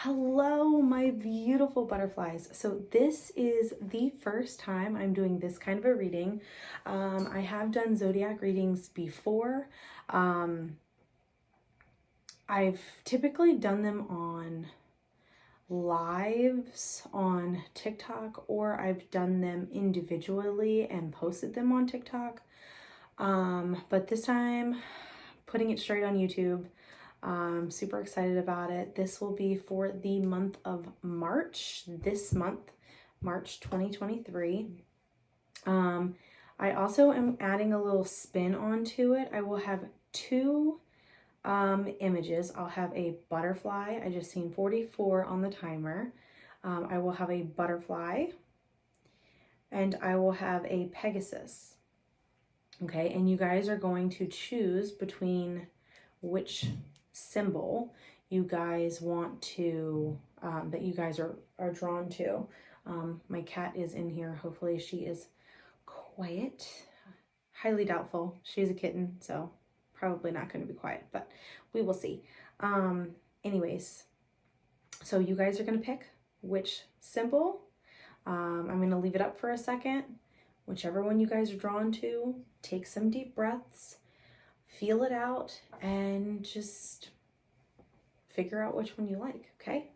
Hello, my beautiful butterflies. So this is the first time I'm doing this kind of a reading. I have done Zodiac readings before. I've typically done them on lives on TikTok, or I've done them individually and posted them on TikTok. But this time, putting it straight on YouTube. I'm super excited about it. This will be for the month of March, this month, March 2023. I also am adding a little spin onto it. I will have two images. I'll have a butterfly. I just seen 44 on the timer. I will have a butterfly, and I will have a Pegasus. Okay, and you guys are going to choose between which symbol you guys want to, that you guys are drawn to. My cat is in here. Hopefully she is quiet. Highly doubtful. She's a kitten, so probably not going to be quiet, but we will see. Anyways, so you guys are going to pick which symbol. I'm going to leave it up for a second. Whichever one you guys are drawn to, take some deep breaths, feel it out, and just figure out which one you like, okay?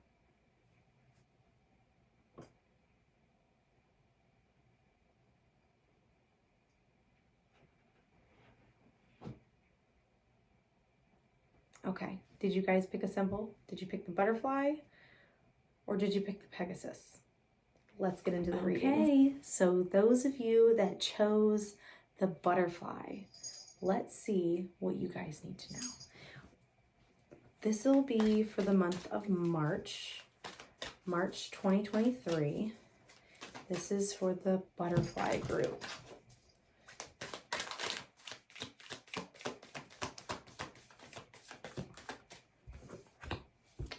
Okay, did you guys pick a symbol? Did you pick the butterfly, or did you pick the Pegasus? Let's get into the reading. Okay, so those of you that chose the butterfly, let's see what you guys need to know. This will be for the month of March 2023. This is for the butterfly group.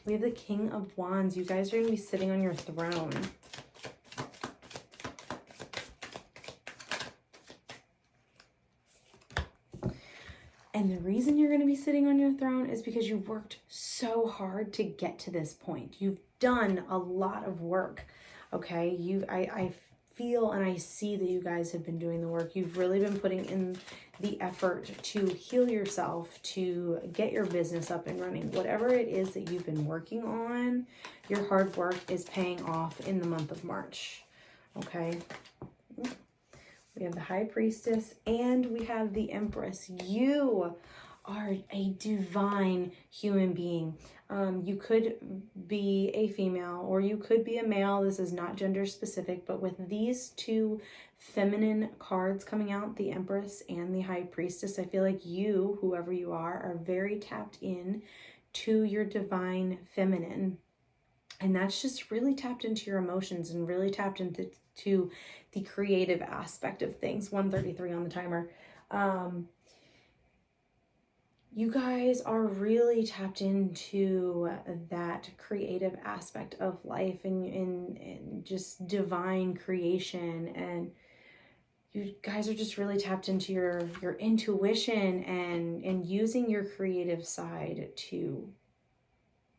We have the King of Wands. You guys are going to be sitting on your throne. And the reason you're going to be sitting on your throne is because you worked so hard to get to this point. You've done a lot of work, okay? I feel and I see that you guys have been doing the work. You've really been putting in the effort to heal yourself, to get your business up and running. Whatever it is that you've been working on, your hard work is paying off in the month of March, okay? We have the High Priestess, and we have the Empress. You are a divine human being. You could be a female, or you could be a male. This is not gender specific, but with these two feminine cards coming out, the Empress and the High Priestess, I feel like you, whoever you are very tapped in to your divine feminine. And that's just really tapped into your emotions and really tapped into the creative aspect of things. 1:33 on the timer. You guys are really tapped into that creative aspect of life and just divine creation. And you guys are just really tapped into your intuition and using your creative side to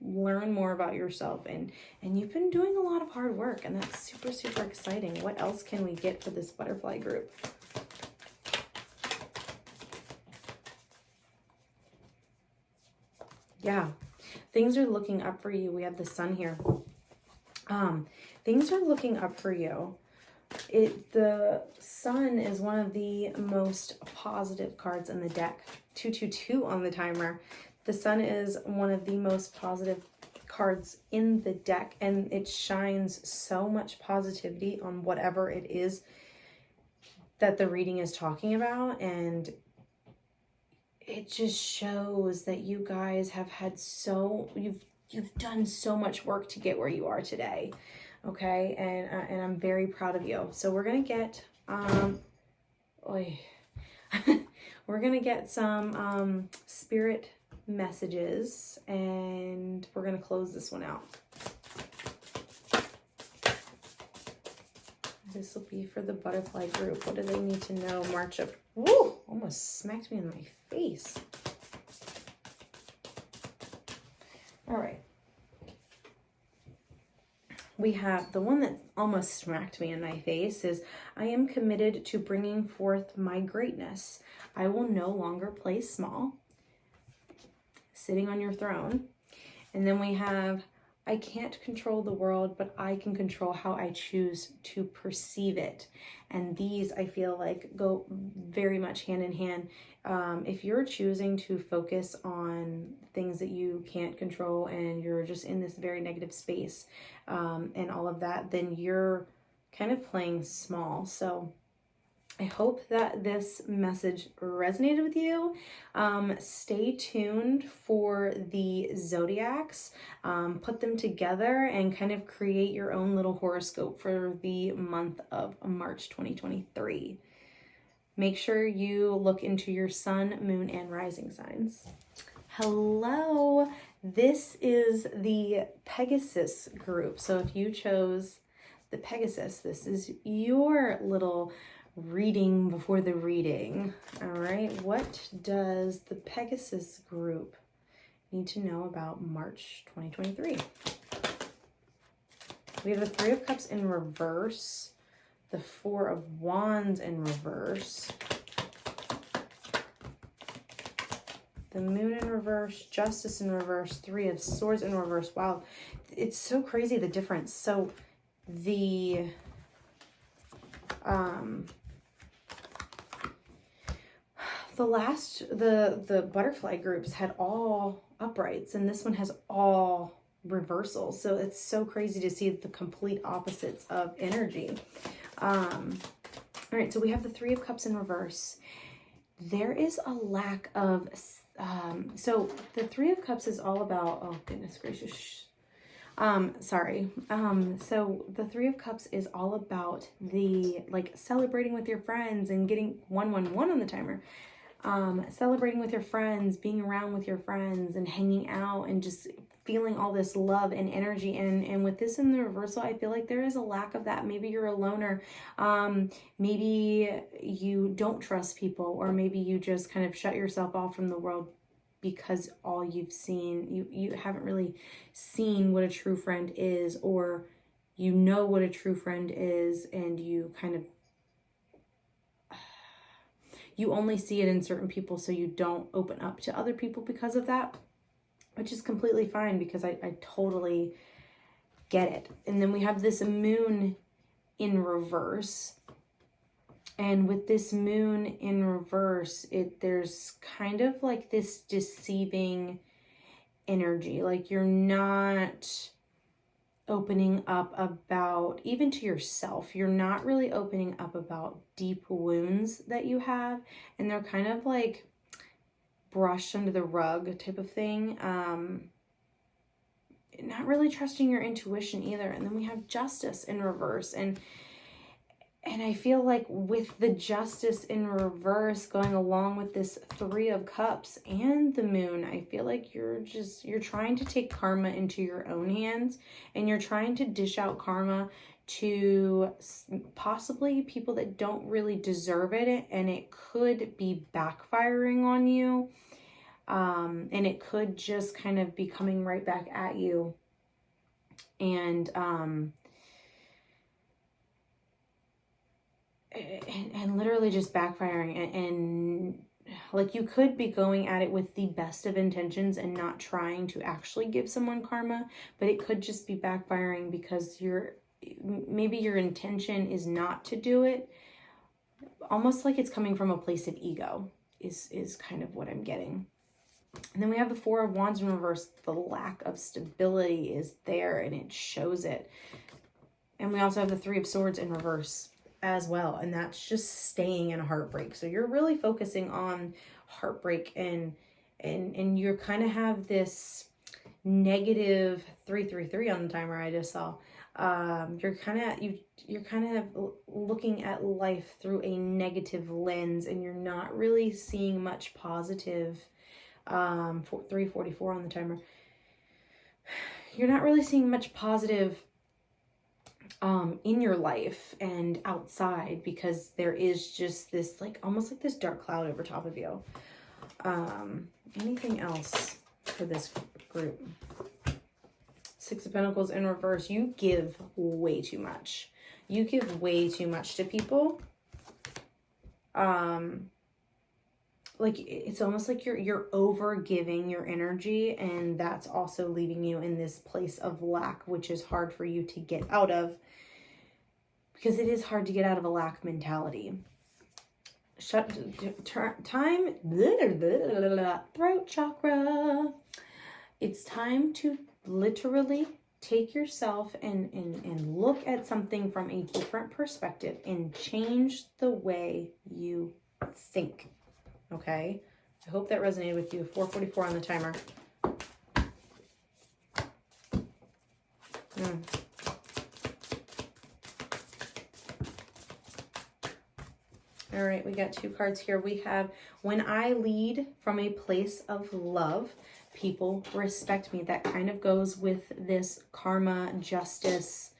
learn more about yourself, and you've been doing a lot of hard work, and that's super, super exciting. What else can we get for this butterfly group? Yeah, things are looking up for you. We have the Sun here. Things are looking up for you. The Sun is one of the most positive cards in the deck. 222 on the timer. The Sun is one of the most positive cards in the deck, and it shines so much positivity on whatever it is that the reading is talking about. And it just shows that you guys have had you've done so much work to get where you are today. Okay, and I'm very proud of you. So we're gonna get we're gonna get some spirit messages, and we're gonna close this one out. This will be for the butterfly group. What do they need to know? March of, woo, almost smacked me in my face. All right. we have the one that almost smacked me in my face is, I am committed to bringing forth my greatness. I will no longer play small. Sitting on your throne. And then we have, I can't control the world, but I can control how I choose to perceive it. And these, I feel like, go very much hand in hand. If you're choosing to focus on things that you can't control and you're just in this very negative space and all of that, then you're kind of playing small. So I hope that this message resonated with you. Stay tuned for the Zodiacs. Put them together and kind of create your own little horoscope for the month of March 2023. Make sure you look into your sun, moon, and rising signs. Hello, this is the Pegasus group. So if you chose the Pegasus, this is your little reading before the reading. All right, what does the Pegasus group need to know about March 2023? We have the Three of Cups in reverse, the Four of Wands in reverse, the Moon in reverse, Justice in reverse, Three of Swords in reverse. Wow, it's so crazy, the difference. So the the butterfly groups had all uprights, and this one has all reversals. So it's so crazy to see the complete opposites of energy. All right, so we have the Three of Cups in reverse. There is a lack of, so the Three of Cups is all about, oh goodness gracious, sorry. So the Three of Cups is all about the, like, celebrating with your friends and getting 111 on the timer. Celebrating with your friends, being around with your friends and hanging out and just feeling all this love and energy. And with this in the reversal, I feel like there is a lack of that. Maybe you're a loner. Maybe you don't trust people, or maybe you just kind of shut yourself off from the world because all you've seen, you haven't really seen what a true friend is, or you know what a true friend is, and you kind of, you only see it in certain people, so you don't open up to other people because of that, which is completely fine, because I totally get it. And then we have this Moon in reverse. And with this Moon in reverse, there's kind of like this deceiving energy. Like you're not opening up about, even to yourself, you're not really opening up about deep wounds that you have, and they're kind of like brushed under the rug type of thing. Not really trusting your intuition either. And then we have Justice in reverse, and I feel like with the Justice in reverse going along with this Three of Cups and the Moon, I feel like you're trying to take karma into your own hands, and you're trying to dish out karma to possibly people that don't really deserve it, and it could be backfiring on you, and it could just kind of be coming right back at you, and literally just backfiring, and like you could be going at it with the best of intentions and not trying to actually give someone karma, but it could just be backfiring because maybe your intention is not to do it. Almost like it's coming from a place of ego is kind of what I'm getting. And then we have the Four of Wands in reverse. The lack of stability is there, and it shows it. And we also have the Three of Swords in reverse as well, and that's just staying in a heartbreak. So you're really focusing on heartbreak, and you kind of have this negative 333 on the timer I just saw. You're kind of looking at life through a negative lens, and you're not really seeing much positive. 344 on the timer. You're not really seeing much positive in your life and outside, because there is just this, like, almost like this dark cloud over top of you. Anything else for this group? Six of Pentacles in reverse. You give way too much. You give way too much to people. Like it's almost like you're over giving your energy, and that's also leaving you in this place of lack, which is hard for you to get out of, because it is hard to get out of a lack mentality. Time, throat chakra. It's time to literally take yourself and look at something from a different perspective and change the way you think. Okay? I hope that resonated with you. 4:44 on the timer. All right, we got 2 cards here. We have, when I lead from a place of love, people respect me. That kind of goes with this karma, justice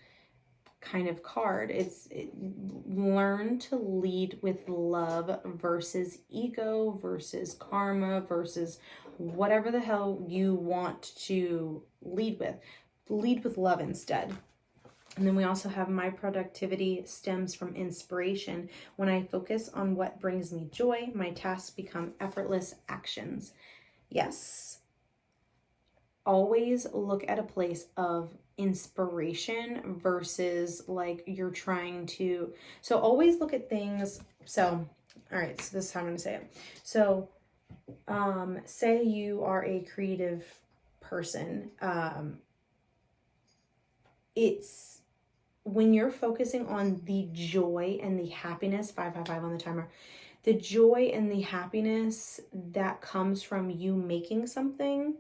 kind of card. Learn to lead with love versus ego, versus karma, versus whatever the hell you want to lead with. Lead with love instead. And then we also have, my productivity stems from inspiration. When I focus on what brings me joy, my tasks become effortless actions. Yes. Always look at a place of inspiration versus like you're trying to. So always look at things. So, all right, so this is how I'm going to say it. So, say you are a creative person. It's when you're focusing on the joy and the happiness, 555 on the timer, the joy and the happiness that comes from you making something.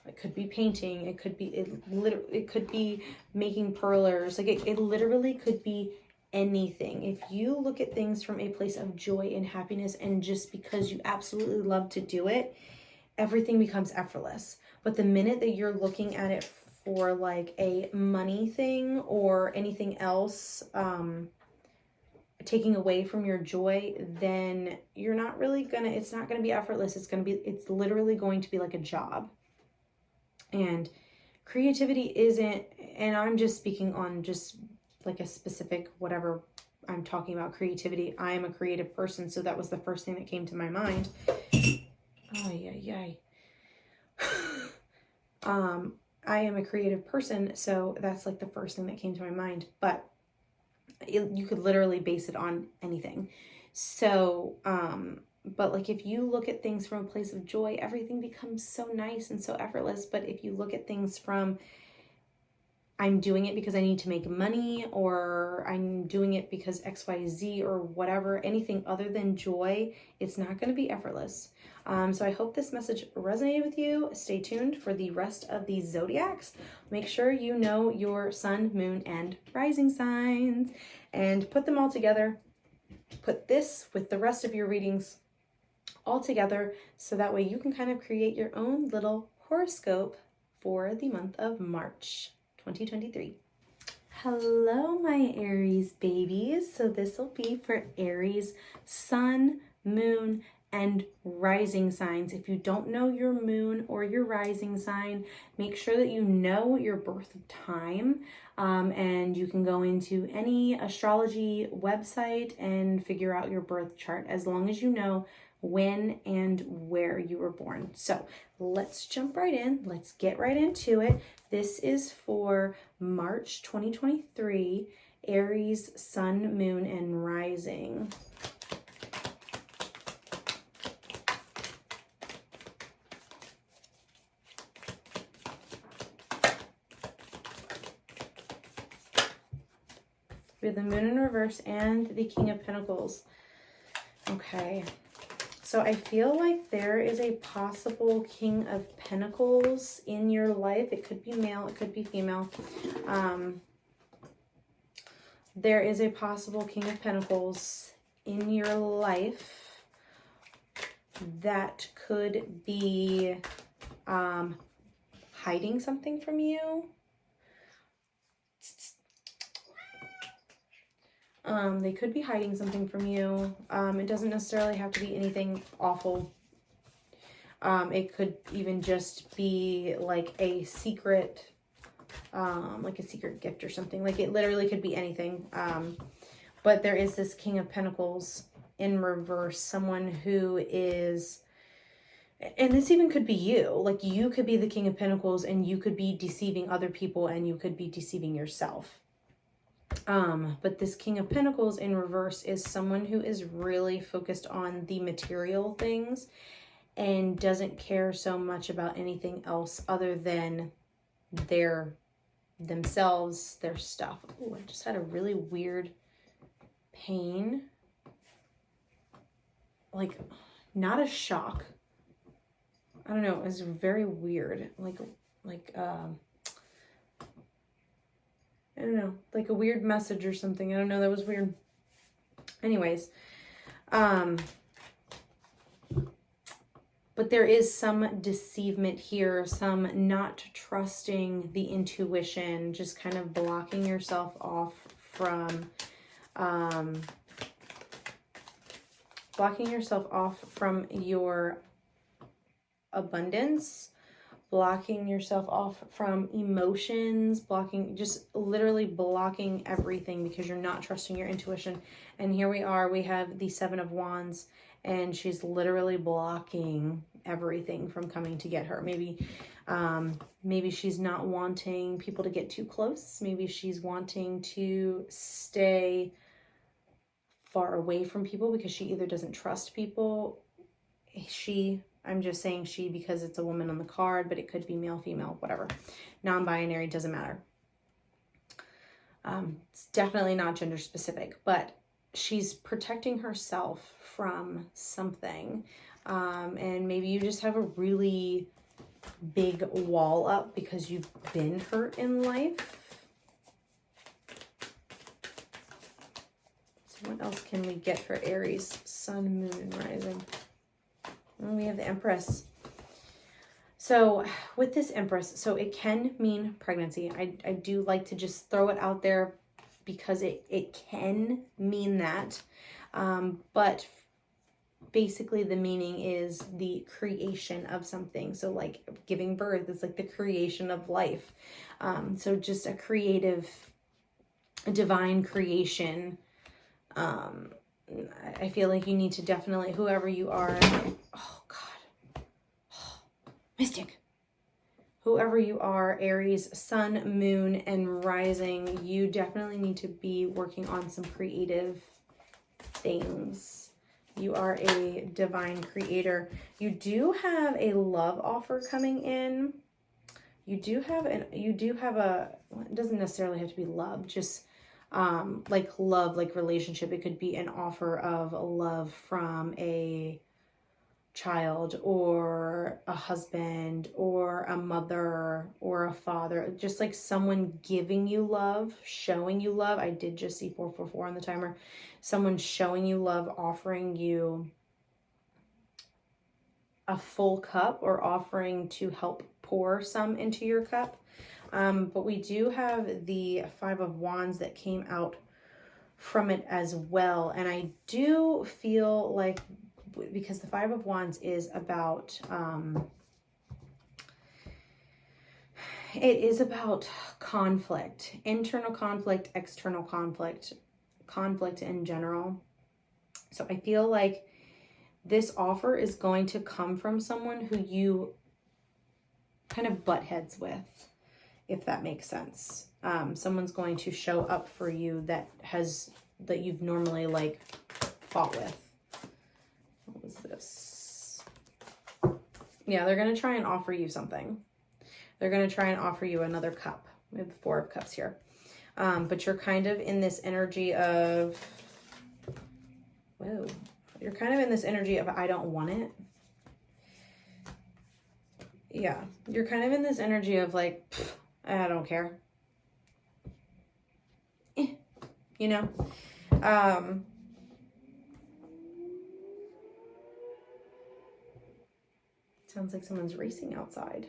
It could be painting, it could be it could be making perlers, like it literally could be anything. If you look at things from a place of joy and happiness, and just because you absolutely love to do it, everything becomes effortless. But the minute that you're looking at it for like a money thing or anything else, taking away from your joy, then you're not really it's not gonna be effortless. It's literally going to be like a job. And creativity isn't, and I'm just speaking on just like a specific whatever I'm talking about, creativity. I am a creative person, so that was the first thing that came to my mind. I am a creative person, so that's like the first thing that came to my mind. But you could literally base it on anything. So, but like if you look at things from a place of joy, everything becomes so nice and so effortless. But if you look at things from, I'm doing it because I need to make money, or I'm doing it because XYZ or whatever, anything other than joy, it's not going to be effortless. So I hope this message resonated with you. Stay tuned for the rest of the zodiacs. Make sure you know your sun, moon, and rising signs and put them all together. Put this with the rest of your readings all together, so that way you can kind of create your own little horoscope for the month of March 2023. Hello, my Aries babies. So this will be for Aries sun, moon, and rising signs. If you don't know your moon or your rising sign, make sure that you know your birth time. And you can go into any astrology website and figure out your birth chart, as long as you know when and where you were born. So let's jump right in. Let's get right into it. This is for March 2023, Aries sun, moon, and rising. We have the moon in reverse and the King of Pentacles. Okay. So I feel like there is a possible King of Pentacles in your life. It could be male, it could be female. There is a possible King of Pentacles in your life that could be hiding something from you. They could be hiding something from you. It doesn't necessarily have to be anything awful. It could even just be like a secret like a secret gift or something. Like, it literally could be anything. But there is this King of Pentacles in reverse, someone who is, and this even could be you, like you could be the King of Pentacles and you could be deceiving other people and you could be deceiving yourself. But this King of Pentacles in reverse is someone who is really focused on the material things and doesn't care so much about anything else other than themselves, their stuff. Oh, I just had a really weird pain. Like, not a shock. I don't know. It was very weird. Like, I don't know, like a weird message or something. I don't know. That was weird. Anyways, but there is some deceivement here, some not trusting the intuition, just kind of blocking yourself off from, your abundance, blocking yourself off from emotions, just literally blocking everything because you're not trusting your intuition. And here we are, we have the Seven of Wands, and she's literally blocking everything from coming to get her. Maybe she's not wanting people to get too close. Maybe she's wanting to stay far away from people because she either doesn't trust people. I'm just saying she because it's a woman on the card, but it could be male, female, whatever. Non-binary, doesn't matter. It's definitely not gender specific, but she's protecting herself from something. And maybe you just have a really big wall up because you've been hurt in life. So what else can we get for Aries? Sun, moon, and rising. And we have the Empress. So with this Empress, so it can mean pregnancy. I do like to just throw it out there because it can mean that. But basically the meaning is the creation of something. So like giving birth is like the creation of life. So just a creative, a divine creation. I feel like you need to definitely, whoever you are, oh God, mystic, whoever you are, Aries, sun, moon, and rising, you definitely need to be working on some creative things. You are a divine creator. You do have a love offer coming in. You do have well, it doesn't necessarily have to be love, just like love, like relationship. It could be an offer of love from a child or a husband or a mother or a father, just like someone giving you love, showing you love. I did just see 444 on the timer. Someone showing you love, offering you a full cup or offering to help pour some into your cup. But we do have the Five of Wands that came out from it as well. And I do feel like, because the Five of Wands is about, it is about conflict, internal conflict, external conflict, conflict in general. So I feel like this offer is going to come from someone who you kind of butt heads with, if that makes sense. Someone's going to show up for you that you've normally like fought with. What was this? Yeah, they're going to try and offer you something. They're going to try and offer you another cup. We have the Four of Cups here. But you're kind of in this energy of, whoa, you're kind of in this energy of, I don't want it. Yeah, you're kind of in this energy of like, I don't care. You know? Sounds like someone's racing outside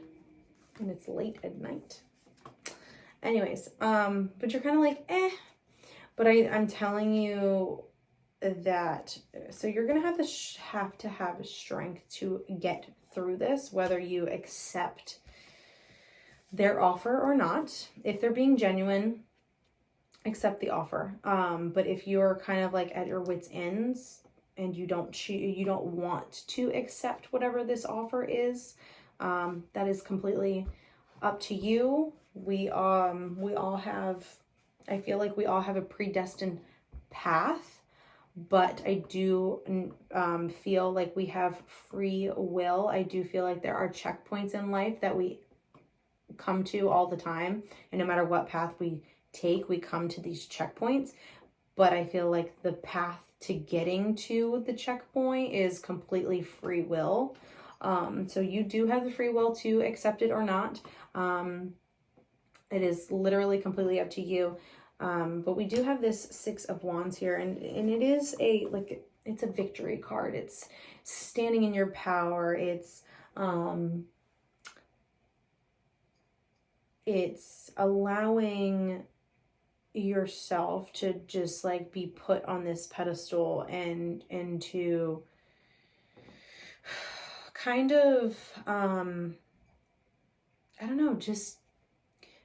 and it's late at night. Anyways, but you're kind of like, but I'm telling you that, so you're going to have to have strength to get through this, whether you accept their offer or not. If they're being genuine, accept the offer. But if you're kind of like at your wits' ends and you don't want to accept whatever this offer is, that is completely up to you. We all have, I feel like we all have a predestined path, but I do feel like we have free will. I do feel like there are checkpoints in life that we come to all the time, and no matter what path we take, we come to these checkpoints. But I feel like the path to getting to the checkpoint is completely free will. So you do have the free will to accept it or not. It is literally completely up to you. But we do have this Six of Wands here, and it is it's a victory card. It's standing in your power. It's allowing yourself to just like be put on this pedestal and to kind of, I don't know, just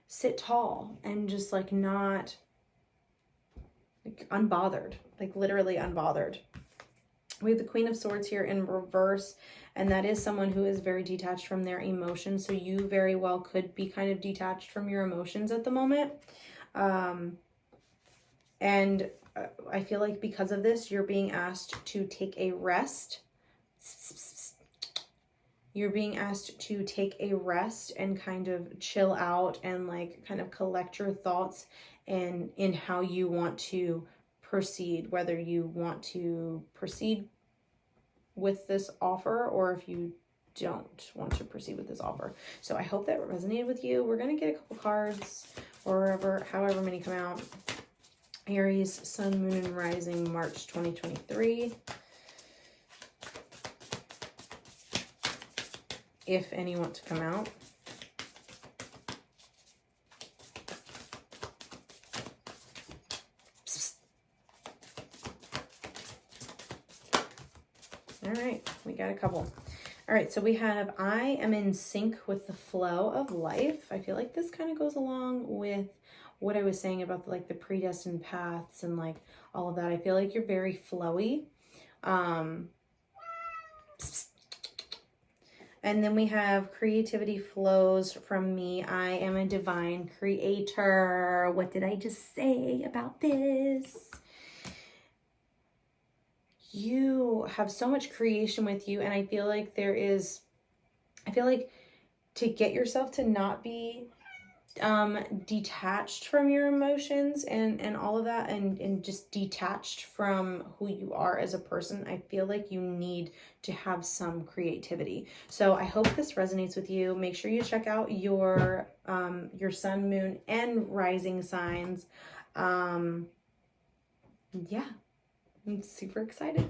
sit tall and just like not like unbothered, like literally unbothered. We have the Queen of Swords here in reverse, and that is someone who is very detached from their emotions. So you very well could be kind of detached from your emotions at the moment. And I feel like because of this, you're being asked to take a rest. You're being asked to take a rest and kind of chill out and like kind of collect your thoughts and in how you want to proceed, whether you want to proceed with this offer or if you don't want to proceed with this offer. So I hope that resonated with you. We're going to get a couple cards or however many come out. Aries, Sun, Moon, and Rising, March 2023. If any want to come out. All right, we got a couple. All right, so we have I am in sync with the flow of life. I feel like this kind of goes along with what I was saying about the predestined paths and like all of that. I feel like you're very flowy. And then we have creativity flows from me. I am a divine creator. What did I just say about this? You have so much creation with you, and I feel like to get yourself to not be detached from your emotions and all of that and just detached from who you are as a person, I feel like you need to have some creativity. So I hope this resonates with you. Make sure you check out your sun, moon, and rising signs. Yeah, I'm super excited.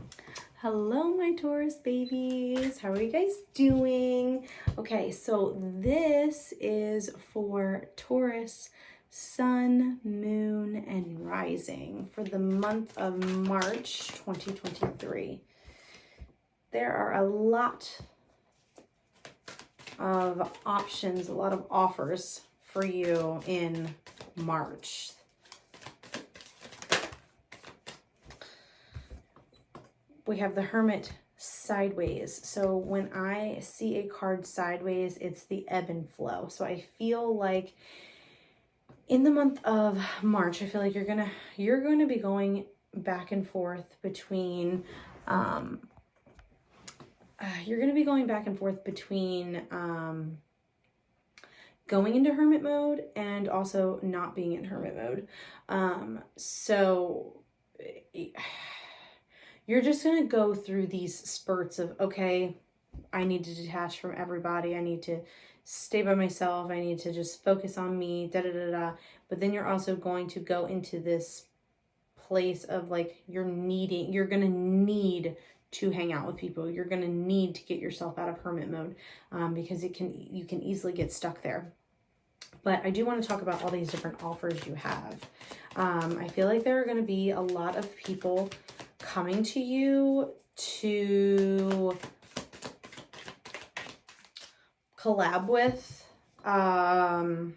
Hello, my Taurus babies. How are you guys doing? Okay, so this is for Taurus, Sun, Moon, and Rising for the month of March 2023. There are a lot of options, a lot of offers for you in March. We have the Hermit sideways. So when I see a card sideways, it's the ebb and flow. So I feel like in the month of March, I feel like you're going to be going back and forth between going into hermit mode and also not being in hermit mode. So you're just going to go through these spurts of, okay, I need to detach from everybody. I need to stay by myself. I need to just focus on me, da-da-da-da. But then you're also going to go into this place of like, you're going to need to hang out with people. You're going to need to get yourself out of hermit mode because you can easily get stuck there. But I do want to talk about all these different offers you have. I feel like there are going to be a lot of people coming to you to collab with, I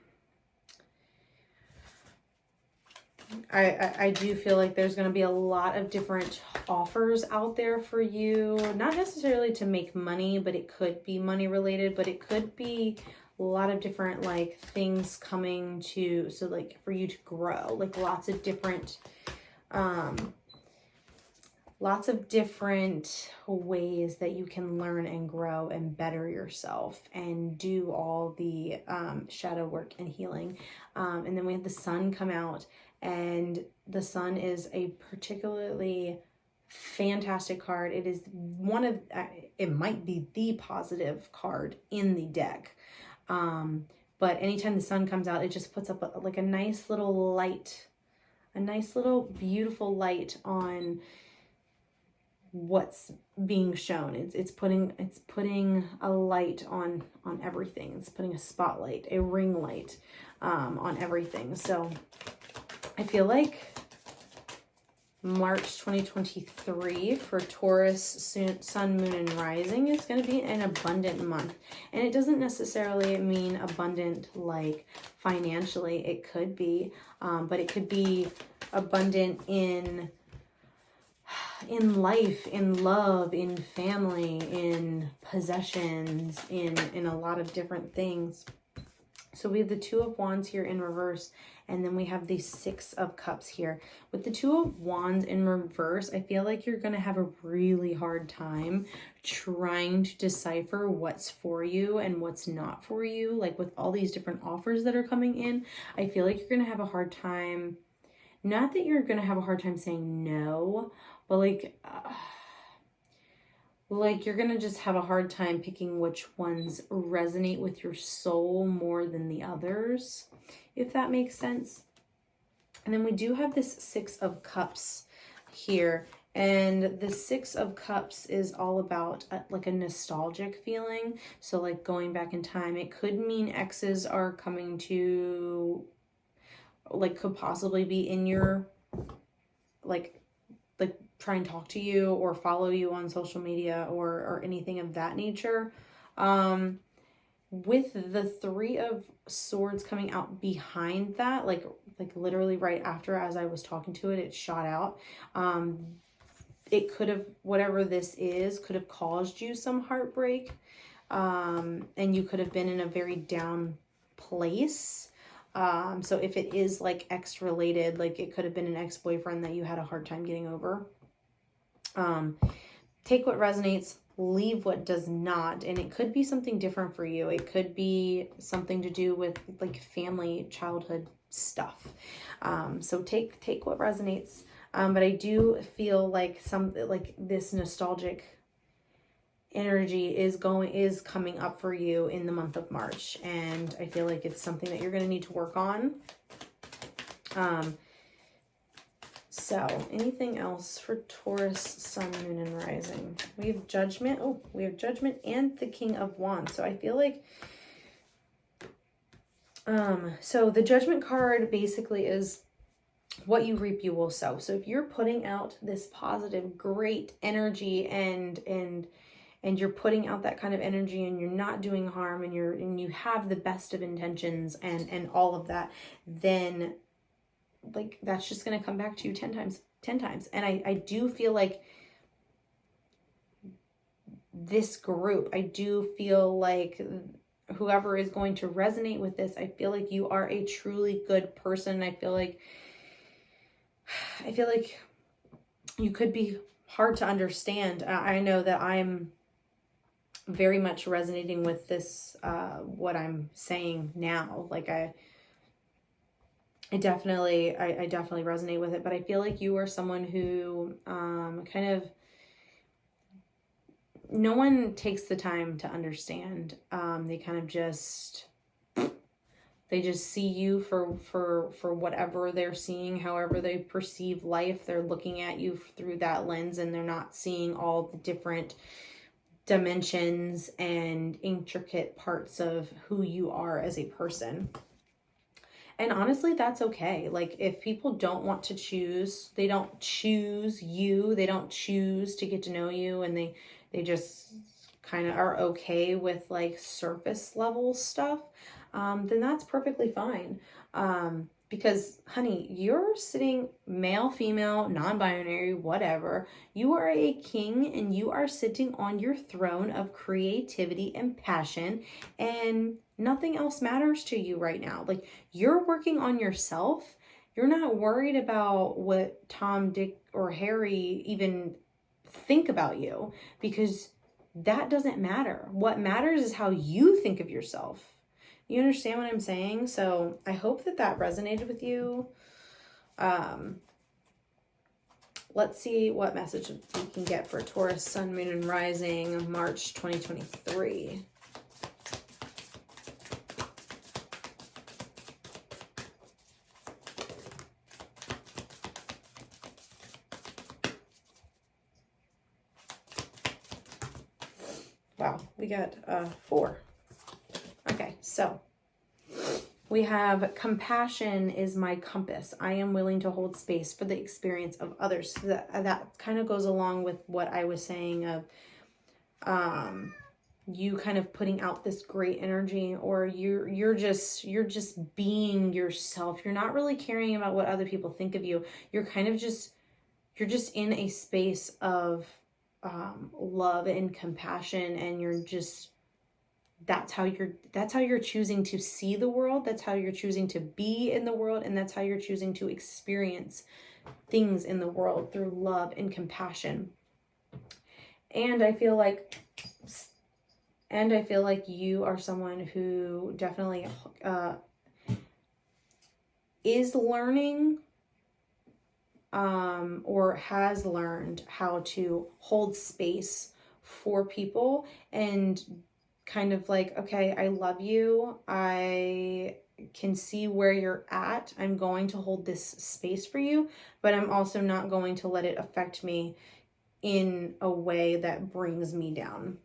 do feel like there's going to be a lot of different offers out there for you. Not necessarily to make money, but it could be money related, but it could be a lot of different like things coming to, so like for you to grow, like lots of different ways that you can learn and grow and better yourself and do all the shadow work and healing. And then we have the sun come out, and the sun is a particularly fantastic card. It is one of, it might be the positive card in the deck. But anytime the sun comes out, it just puts up like a nice little light, a nice little beautiful light on what's being shown. It's putting a light on everything. It's putting a spotlight, a ring light on everything. So I feel like March 2023 for Taurus sun, moon, and rising is going to be an abundant month. And it doesn't necessarily mean abundant like financially. It could be, but it could be abundant in life, in love, in family, in possessions, in a lot of different things. So we have the Two of Wands here in reverse, and then we have the Six of Cups here. With the Two of Wands in reverse, I feel like you're going to have a really hard time trying to decipher what's for you and what's not for you. Like with all these different offers that are coming in, I feel like you're going to have a hard time. Not that you're going to have a hard time saying no, but like you're going to just have a hard time picking which ones resonate with your soul more than the others, if that makes sense. And then we do have this Six of Cups here. And the Six of Cups is all about like a nostalgic feeling. So like going back in time, it could mean exes are coming to, like could possibly be in your, like try and talk to you or follow you on social media or anything of that nature. With the Three of Swords coming out behind that, like literally right after, as I was talking to it, it shot out. It could have, whatever this is, could have caused you some heartbreak. And you could have been in a very down place. So if it is like ex related, like it could have been an ex-boyfriend that you had a hard time getting over. Take what resonates, leave what does not. And it could be something different for you. It could be something to do with like family, childhood stuff. So take what resonates. But I do feel like this nostalgic energy is coming up for you in the month of March. And I feel like it's something that you're going to need to work on. So anything else for Taurus, sun, moon, and rising? We have Judgment. Oh, we have Judgment and the King of Wands. So I feel like, so the Judgment card basically is what you reap, you will sow. So if you're putting out this positive, great energy and you're putting out that kind of energy and you're not doing harm and you have the best of intentions and all of that, then like that's just going to come back to you 10 times. And I do feel like this group, I do feel like whoever is going to resonate with this, I feel like you are a truly good person. I feel like you could be hard to understand. I know that I'm very much resonating with this, what I'm saying now. Like I definitely resonate with it, but I feel like you are someone who kind of, no one takes the time to understand. They kind of just, they just see you for whatever they're seeing, however they perceive life. They're looking at you through that lens, and they're not seeing all the different dimensions and intricate parts of who you are as a person. And honestly, that's okay. Like if people don't want to choose, they don't choose you, they don't choose to get to know you, and they just kind of are okay with like surface level stuff. then that's perfectly fine. Because, honey, you're sitting male, female, non-binary, whatever. You are a king and you are sitting on your throne of creativity and passion, and nothing else matters to you right now. Like, you're working on yourself. You're not worried about what Tom, Dick, or Harry even think about you, because that doesn't matter. What matters is how you think of yourself. You understand what I'm saying? So I hope that that resonated with you. Let's see what message we can get for Taurus, Sun, Moon, and Rising, March 2023. Wow, we got 4. Okay, so we have compassion is my compass. I am willing to hold space for the experience of others. So that kind of goes along with what I was saying of you kind of putting out this great energy, or you're just being yourself. You're not really caring about what other people think of you. You're kind of you're just in a space of love and compassion, and that's how you're choosing to see the world. That's how you're choosing to be in the world, and that's how you're choosing to experience things in the world, through love and compassion. And I feel like you are someone who definitely is learning or has learned how to hold space for people, and kind of like, okay, I love you. I can see where you're at. I'm going to hold this space for you, but I'm also not going to let it affect me in a way that brings me down.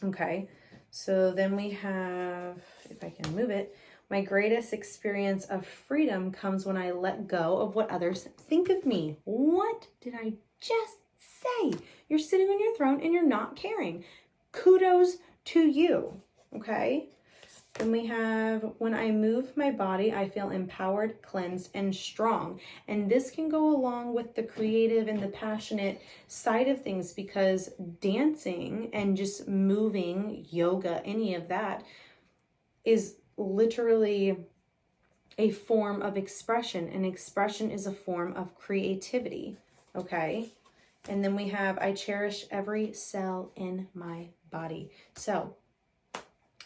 Okay. So then we have, if I can move it, my greatest experience of freedom comes when I let go of what others think of me. What did I just say? You're sitting on your throne and you're not caring. Kudos to you. Okay. Then we have, when I move my body, I feel empowered, cleansed, and strong. And this can go along with the creative and the passionate side of things, because dancing and just moving, yoga, any of that is literally a form of expression, and expression is a form of creativity. Okay. And then we have, I cherish every cell in my body. So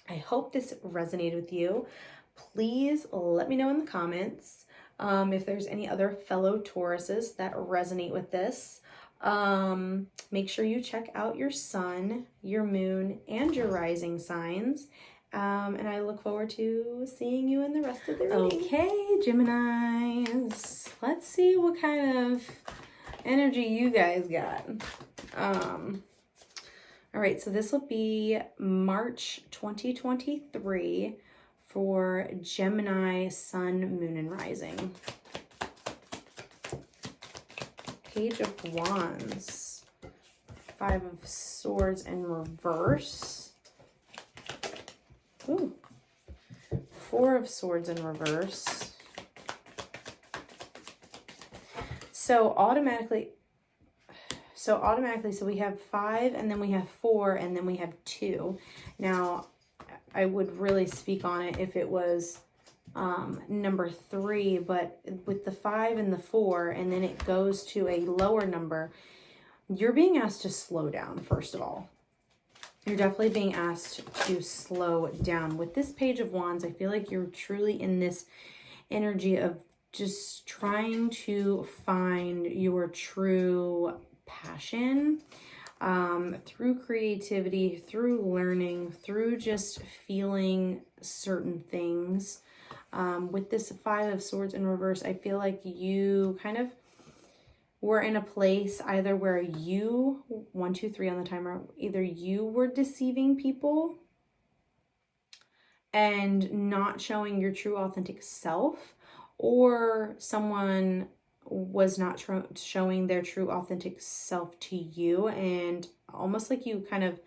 I hope this resonated with you. Please let me know in the comments if there's any other fellow Tauruses that resonate with this. Make sure you check out your sun, your moon, and your rising signs. And I look forward to seeing you in the rest of the reading. Okay, Geminis. Let's see what kind of energy you guys got. All right, so this will be March 2023 for Gemini, Sun, Moon, and Rising. Page of Wands, 5 of Swords in reverse. Ooh. 4 of Swords in reverse. So automatically, we have 5, and then we have 4, and then we have 2. Now, I would really speak on it if it was number 3, but with the 5 and the 4, and then it goes to a lower number, you're being asked to slow down, first of all. You're definitely being asked to slow down. With this Page of Wands, I feel like you're truly in this energy of just trying to find your true passion through creativity, through learning, through just feeling certain things. With this 5 of Swords in reverse, I feel like you kind of were in a place either where you, 1, 2, 3 on the timer, either you were deceiving people and not showing your true authentic self, or someone was not showing their true authentic self to you, and almost like you had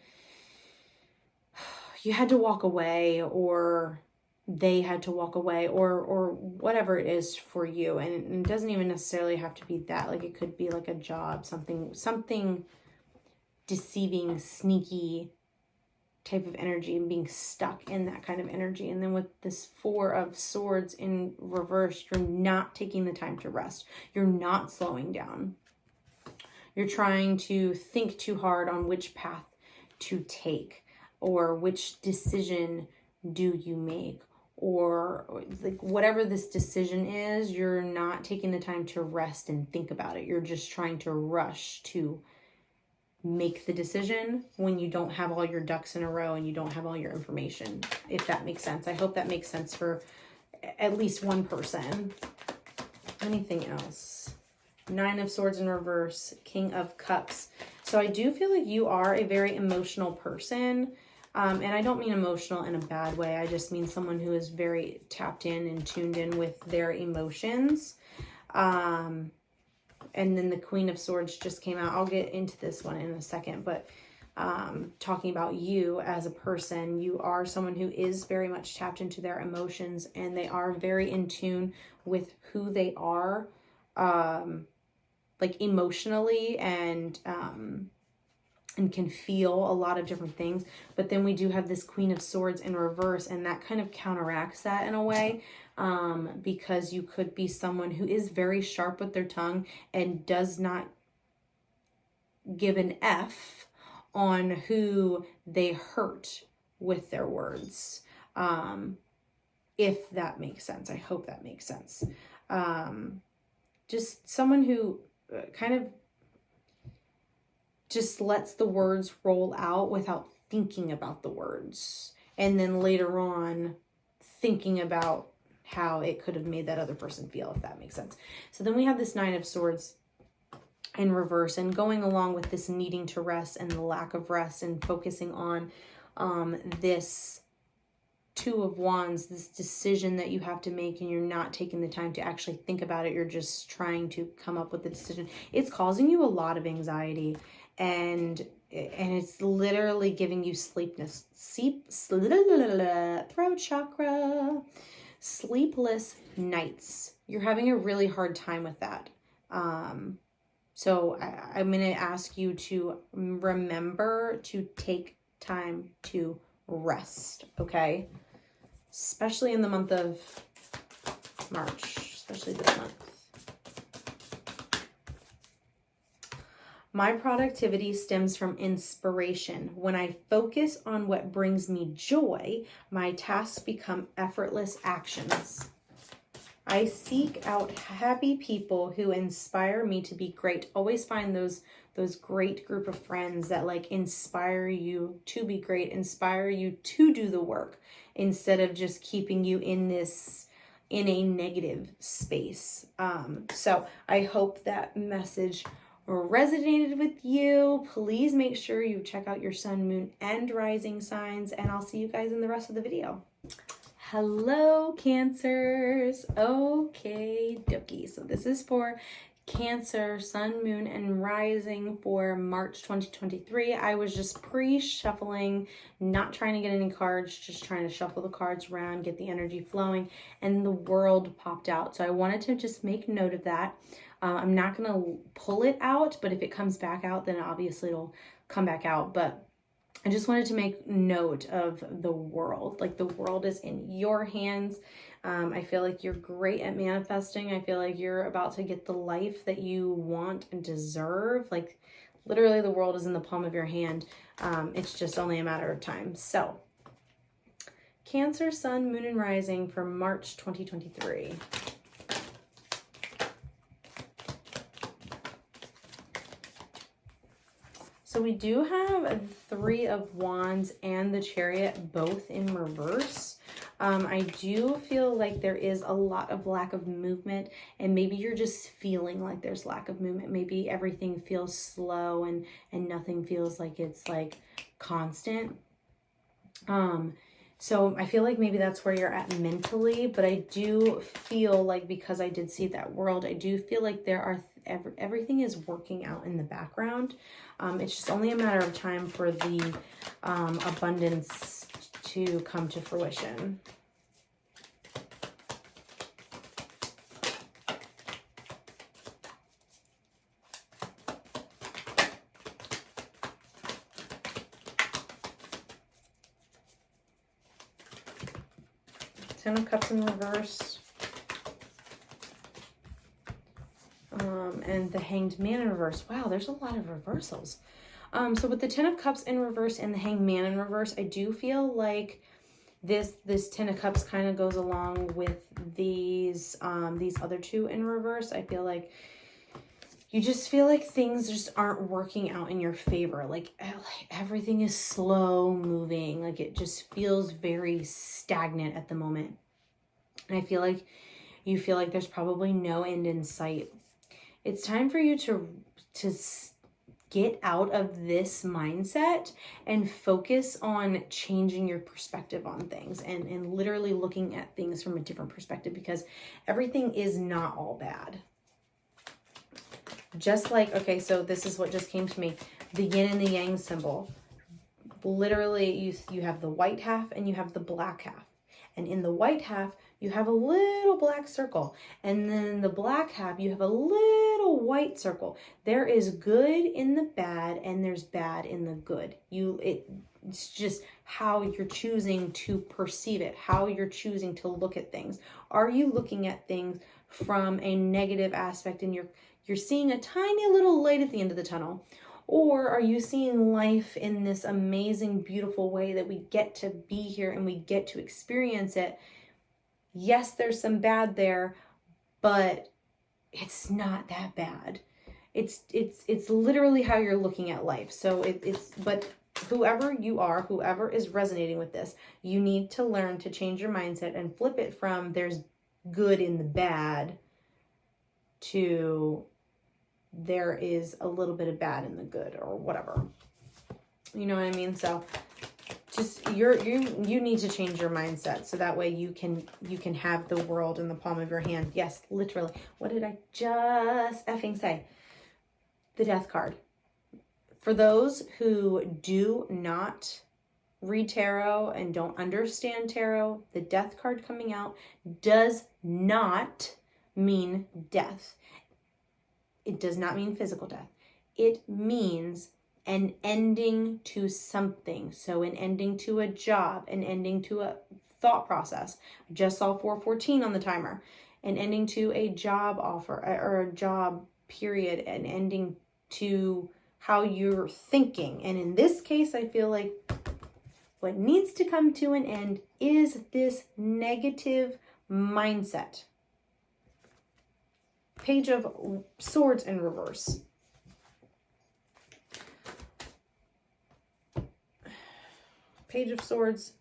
to walk away, or they had to walk away, or whatever it is for you. And it doesn't even necessarily have to be that. Like, it could be like a job, something deceiving, sneaky type of energy, and being stuck in that kind of energy. And then with this Four of Swords in reverse, you're not taking the time to rest. You're not slowing down. You're trying to think too hard on which path to take, or which decision do you make, or like whatever this decision is, you're not taking the time to rest and think about it. You're just trying to rush to make the decision when you don't have all your ducks in a row and you don't have all your information, if that makes sense. I hope that makes sense for at least one person. Anything else? Nine of Swords in reverse, King of Cups. So I do feel like you are a very emotional person. And I don't mean emotional in a bad way. I just mean someone who is very tapped in and tuned in with their emotions. And then the Queen of Swords just came out. I'll get into this one in a second, but talking about you as a person, you are someone who is very much tapped into their emotions, and they are very in tune with who they are, like emotionally, and can feel a lot of different things. But then we do have this Queen of Swords in reverse, and that kind of counteracts that in a way, because you could be someone who is very sharp with their tongue and does not give an F on who they hurt with their words. If that makes sense. I hope that makes sense. Just someone who kind of just lets the words roll out without thinking about the words. And then later on, thinking about how it could have made that other person feel, if that makes sense. So then we have this Nine of Swords in reverse, and going along with this needing to rest and the lack of rest, and focusing on this Two of Wands, this decision that you have to make, and you're not taking the time to actually think about it. You're just trying to come up with the decision. It's causing you a lot of anxiety, and it's literally giving you sleepless, throat chakra, sleepless nights. You're having a really hard time with that. So I'm going to ask you to remember to take time to rest, okay? Especially in the month of March, especially this month. My productivity stems from inspiration. When I focus on what brings me joy, my tasks become effortless actions. I seek out happy people who inspire me to be great. Always find those great group of friends that like inspire you to be great, inspire you to do the work, instead of just keeping you in a negative space. So I hope that message resonated with you. Please make sure you check out your sun, moon, and rising signs, and I'll see you guys in the rest of the video. Hello, Cancers. Okay, dokie. So this is for Cancer, sun, moon, and rising for March 2023. I was just pre-shuffling, not trying to get any cards, just trying to shuffle the cards around, get the energy flowing, and the world popped out. So I wanted to just make note of that. I'm not going to pull it out, but if it comes back out, then obviously it'll come back out. But I just wanted to make note of the world. Like, the world is in your hands. I feel like you're great at manifesting. I feel like you're about to get the life that you want and deserve. Like, literally the world is in the palm of your hand. It's just only a matter of time. So, Cancer, sun, moon, and rising for March 2023. So we do have Three of Wands and the Chariot both in reverse. I do feel like there is a lot of lack of movement, and maybe you're just feeling like there's lack of movement. Maybe everything feels slow and nothing feels like it's like constant. So I feel like maybe that's where you're at mentally, but I do feel like, because I did see that world, I do feel like there are everything is working out in the background. It's just only a matter of time for the abundance to come to fruition. Ten of Cups in reverse. And the Hanged Man in reverse. Wow, there's a lot of reversals. So with the Ten of Cups in reverse and the Hanged Man in reverse, I do feel like this Ten of Cups kind of goes along with these other two in reverse. I feel like you just feel like things just aren't working out in your favor. Like everything is slow moving. Like it just feels very stagnant at the moment. And I feel like you feel like there's probably no end in sight. It's time for you to get out of this mindset and focus on changing your perspective on things and literally looking at things from a different perspective, because everything is not all bad. Just like, okay, so this is what just came to me. The yin and the yang symbol. Literally, you have the white half and you have the black half. And in the white half, you have a little black circle. And then the black half, you have a little white circle. There is good in the bad and there's bad in the good. It's just how you're choosing to perceive it, how you're choosing to look at things. Are you looking at things from a negative aspect and you're seeing a tiny little light at the end of the tunnel? Or are you seeing life in this amazing, beautiful way that we get to be here and we get to experience it? Yes, there's some bad there, but it's not that bad. It's literally how you're looking at life. So but whoever you are, whoever is resonating with this, you need to learn to change your mindset and flip it from there's good in the bad to there is a little bit of bad in the good, or whatever. You know what I mean? So just you need to change your mindset so that way you can have the world in the palm of your hand. Yes, literally. What did I just effing say? The Death card. For those who do not read tarot and don't understand tarot, the Death card coming out does not mean death. It does not mean physical death. It means an ending to something. So an ending to a job, an ending to a thought process. I just saw 414 on the timer. An ending to a job offer or a job period, an ending to how you're thinking. And in this case, I feel like what needs to come to an end is this negative mindset. Page of Swords in reverse. Page of Swords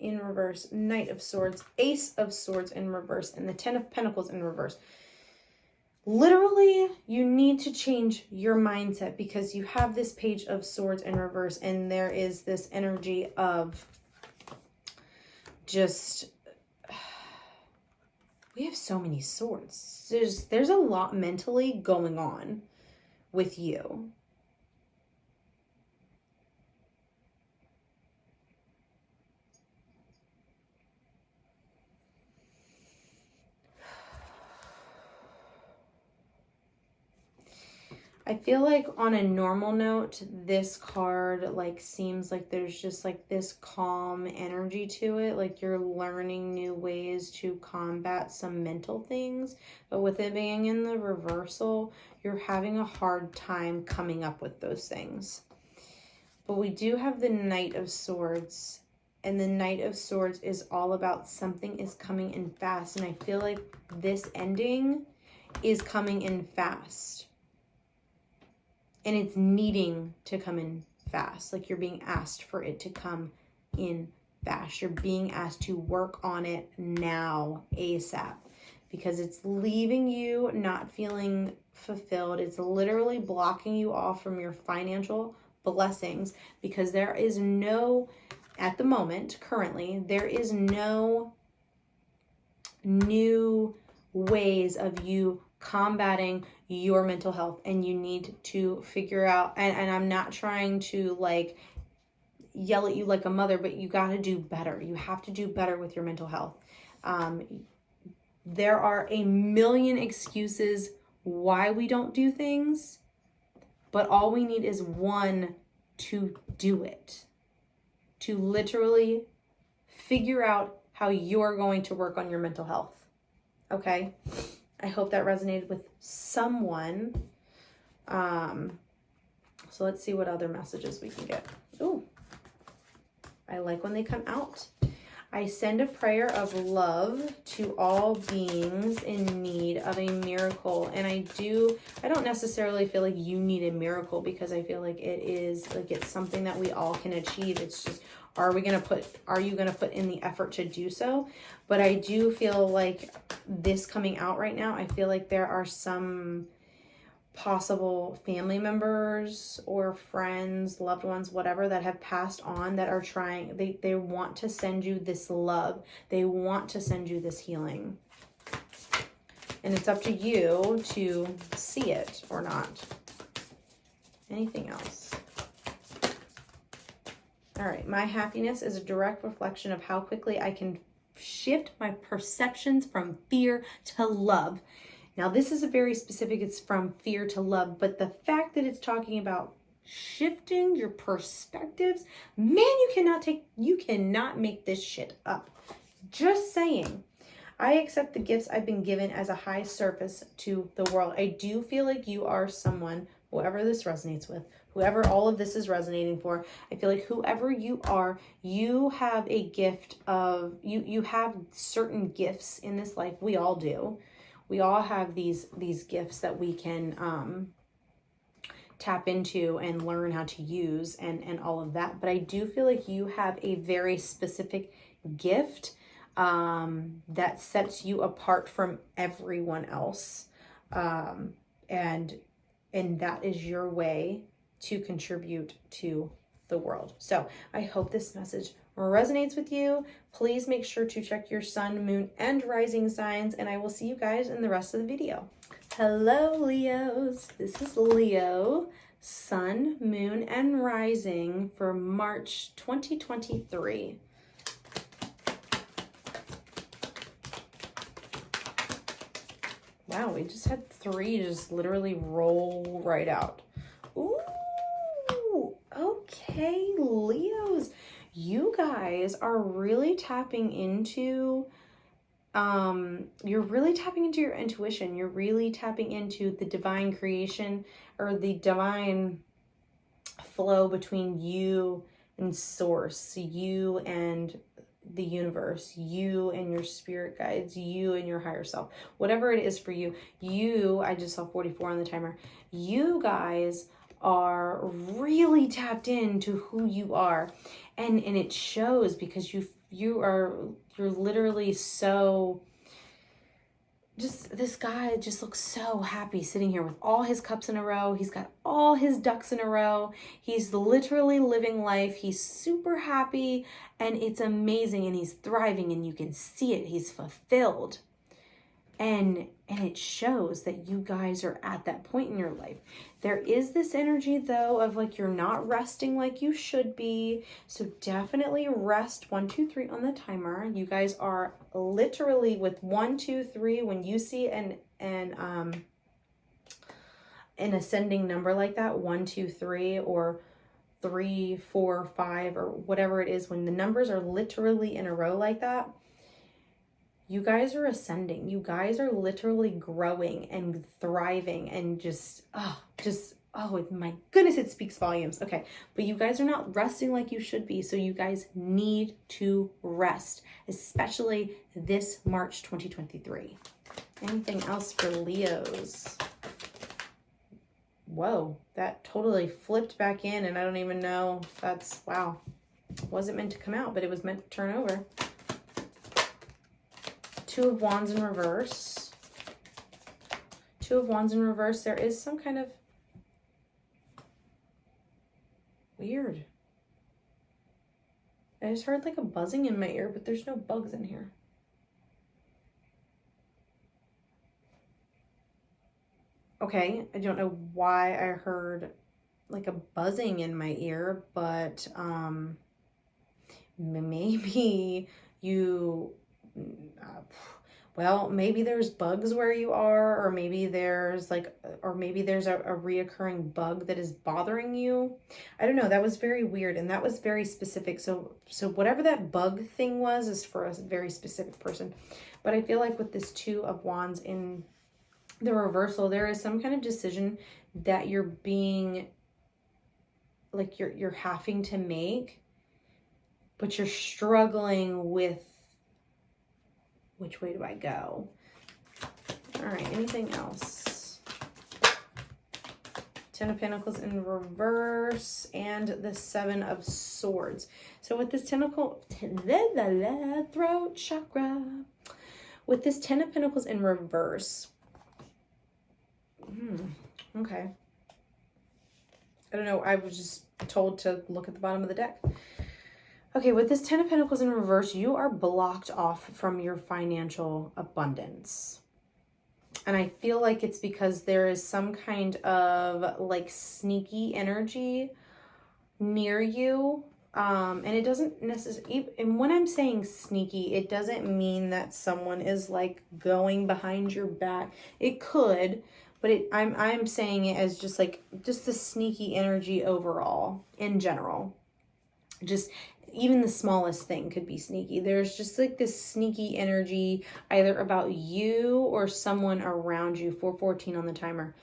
in reverse. Knight of Swords. Ace of Swords in reverse. And the Ten of Pentacles in reverse. Literally, you need to change your mindset because you have this Page of Swords in reverse. And there is this energy of just... We have so many swords. There's a lot mentally going on with you. I feel like on a normal note, this card like seems like there's just like this calm energy to it. Like you're learning new ways to combat some mental things. But with it being in the reversal, you're having a hard time coming up with those things. But we do have the Knight of Swords. And the Knight of Swords is all about something is coming in fast. And I feel like this ending is coming in fast. And it's needing to come in fast. Like you're being asked for it to come in fast. You're being asked to work on it now, ASAP. Because it's leaving you not feeling fulfilled. It's literally blocking you off from your financial blessings. Because there is no, at the moment, currently, there is no new ways of you combating your mental health, and you need to figure out, and I'm not trying to like yell at you like a mother, but you got to do better. You have to do better with your mental health. There are a million excuses why we don't do things, but all we need is one to do it, to literally figure out how you're going to work on your mental health. Okay? I hope that resonated with someone. So let's see what other messages we can get. Ooh, I like when they come out. I send a prayer of love to all beings in need of a miracle. And I don't necessarily feel like you need a miracle, because I feel like it's something that we all can achieve. It's just, are you going to put in the effort to do so? But I do feel like this coming out right now, I feel like there are some possible family members or friends, loved ones, whatever, that have passed on, that are trying, they want to send you this love. They want to send you this healing. And it's up to you to see it or not. Anything else? All right. My happiness is a direct reflection of how quickly I can shift my perceptions from fear to love. Now, this is a very specific, it's from fear to love, but the fact that it's talking about shifting your perspectives, man, you cannot make this shit up. Just saying. I accept the gifts I've been given as a high service to the world. I do feel like you are someone, whoever this resonates with, whoever all of this is resonating for, I feel like whoever you are, you have a gift of, you have certain gifts in this life. We all do. We all have these gifts that we can tap into and learn how to use and all of that. But I do feel like you have a very specific gift that sets you apart from everyone else. And that is your way to contribute to the world. So I hope this message resonates with you. Please make sure to check your sun, moon, and rising signs, and I will see you guys in the rest of the video. Hello, Leos. This is Leo, sun, moon, and rising for March 2023. Wow, we just had 3 just literally roll right out. Ooh, okay, Leos. You guys are really tapping into, you're really tapping into your intuition. You're really tapping into the divine creation, or the divine flow between you and source, you and the universe, you and your spirit guides, you and your higher self, whatever it is for you. I just saw 44 on the timer. You guys are really tapped into who you are, and it shows, because you're literally so, just, this guy just looks so happy sitting here with all his cups in a row. He's got all his ducks in a row. He's literally living life. He's super happy, and it's amazing, and he's thriving, and you can see it. He's fulfilled. And it shows that you guys are at that point in your life. There is this energy, though, of like you're not resting like you should be. So definitely rest. 1, 2, 3 on the timer. You guys are literally with 1, 2, 3. When you see an ascending number like that, 1, 2, 3, or 3, 4, 5, or whatever it is, when the numbers are literally in a row like that, you guys are ascending. You guys are literally growing and thriving, and oh my goodness, it speaks volumes. Okay, but you guys are not resting like you should be, so you guys need to rest, especially this March 2023. Anything else for Leos? Whoa, that totally flipped back in, and I don't even know. That's, wow. Wasn't meant to come out, but it was meant to turn over. 2 of Wands in reverse. 2 of Wands in reverse. There is some kind of weird. I just heard like a buzzing in my ear, but there's no bugs in here. Okay, I don't know why I heard like a buzzing in my ear, but maybe you... well, maybe there's bugs where you are, or maybe there's a reoccurring bug that is bothering you. I don't know. That was very weird, and that was very specific. So whatever that bug thing was is for a very specific person. But I feel like with this Two of Wands in the reversal, there is some kind of decision that you're being, like, you're having to make, but you're struggling with which way do I go? All right, anything else? Ten of Pentacles in reverse and the Seven of Swords. So with this throat chakra, with this Ten of Pentacles in reverse, okay. I don't know, I was just told to look at the bottom of the deck. Okay, with this Ten of Pentacles in reverse, you are blocked off from your financial abundance. And I feel like it's because there is some kind of like sneaky energy near you. And it doesn't necessarily, and when I'm saying sneaky, it doesn't mean that someone is like going behind your back. It could, but I'm saying it as just the sneaky energy overall in general. Just even the smallest thing could be sneaky. There's just like this sneaky energy either about you or someone around you. 4:14 on the timer.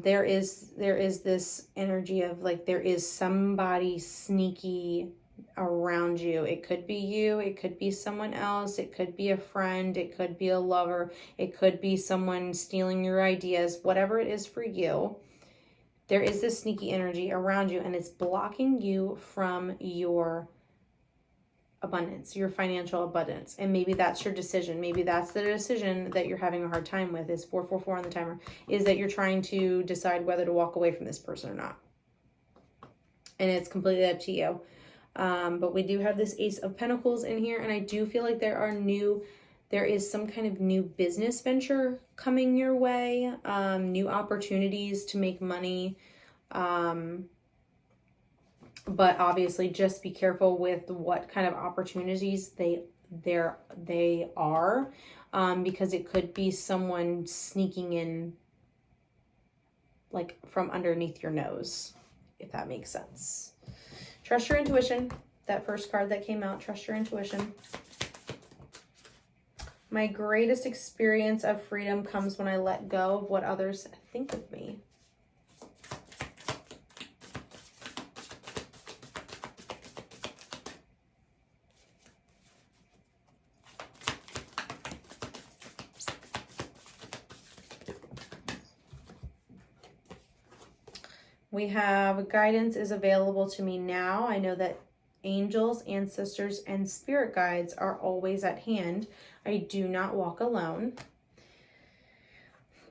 There is this energy of like there is somebody sneaky around you. It could be you, it could be someone else, it could be a friend, it could be a lover, it could be someone stealing your ideas, whatever it is for you. There is this sneaky energy around you, and it's blocking you from your abundance, your financial abundance. And maybe that's your decision. Maybe that's the decision that you're having a hard time with, is 4:44 on the timer, is that you're trying to decide whether to walk away from this person or not. And it's completely up to you. But we do have this Ace of Pentacles in here, and I do feel like there is some kind of new business venture coming your way, new opportunities to make money. But obviously just be careful with what kind of opportunities they are, because it could be someone sneaking in like from underneath your nose, if that makes sense. Trust your intuition. That first card that came out, trust your intuition. My greatest experience of freedom comes when I let go of what others think of me. We have guidance is available to me now. I know that angels, ancestors, and spirit guides are always at hand. I do not walk alone.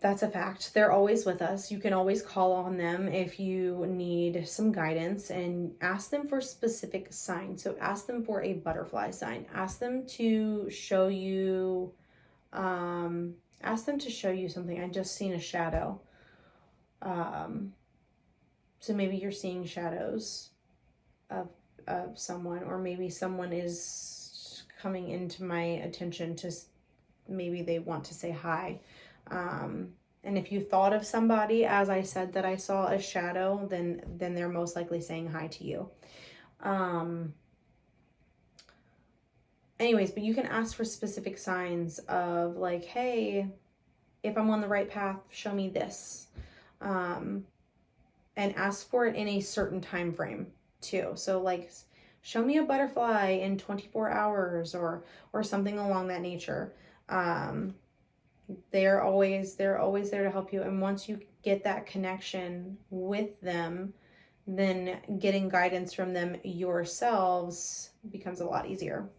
That's a fact. They're always with us. You can always call on them if you need some guidance, and ask them for specific signs. So ask them for a butterfly sign. Ask them to show you, something. I just seen a shadow. So maybe you're seeing shadows of someone, or maybe someone is coming into my attention to, maybe they want to say hi. And if you thought of somebody, as I said, that I saw a shadow, then they're most likely saying hi to you. Anyways, but you can ask for specific signs of like, hey, if I'm on the right path, show me this. And ask for it in a certain time frame too. So like, show me a butterfly in 24 hours or something along that nature. They're always there to help you. And once you get that connection with them, then getting guidance from them yourselves becomes a lot easier.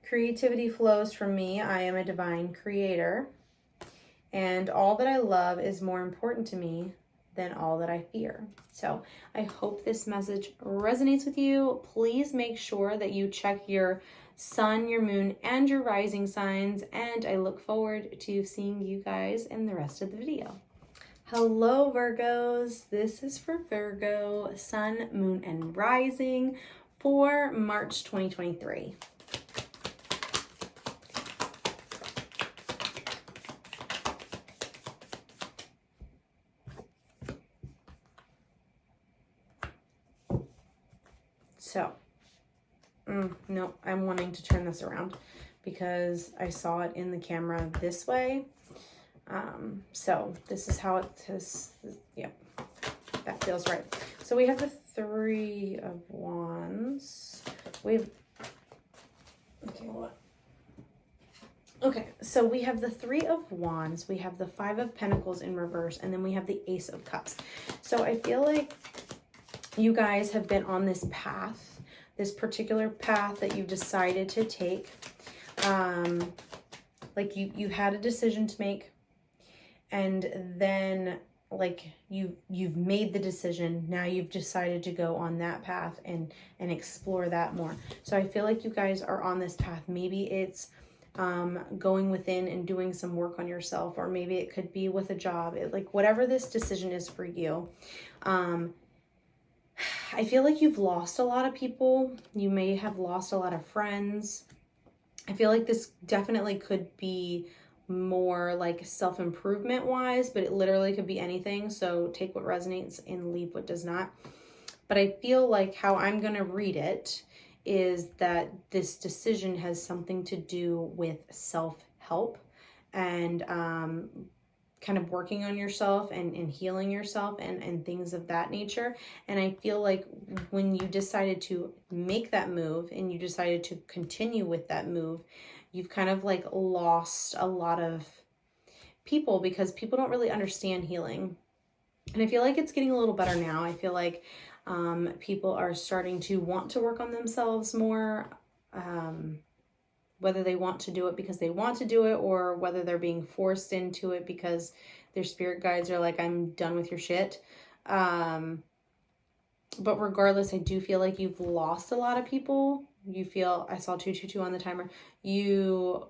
Creativity flows from me. I am a divine creator, and all that I love is more important to me than all that I fear. So I hope this message resonates with you. Please make sure that you check your sun, your moon, and your rising signs, and I look forward to seeing you guys in the rest of the video. Hello, Virgos. This is for Virgo, sun, moon, and rising for March 2023. So, no, I'm wanting to turn this around because I saw it in the camera this way. So this is how it is. Yep, that feels right. So we have the Three of Wands. Okay, hold on. Okay, so we have the Three of Wands, we have the Five of Pentacles in reverse, and then we have the Ace of Cups. So I feel like you guys have been on this path, this particular path that you decided to take. Like you had a decision to make, and then like you've made the decision. Now you've decided to go on that path and explore that more. So I feel like you guys are on this path. Maybe it's going within and doing some work on yourself, or maybe it could be with a job. Like whatever this decision is for you. I feel like you've lost a lot of people. You may have lost a lot of friends. I feel like this definitely could be more like self-improvement wise, but it literally could be anything. So take what resonates and leave what does not. But I feel like how I'm going to read it is that this decision has something to do with self-help and kind of working on yourself and healing yourself and things of that nature. And I feel like when you decided to make that move and you decided to continue with that move, you've kind of like lost a lot of people because people don't really understand healing. And I feel like it's getting a little better now. I feel like people are starting to want to work on themselves more, whether they want to do it because they want to do it or whether they're being forced into it because their spirit guides are like, I'm done with your shit. But regardless, I do feel like you've lost a lot of people. You feel, I saw 222 on the timer. You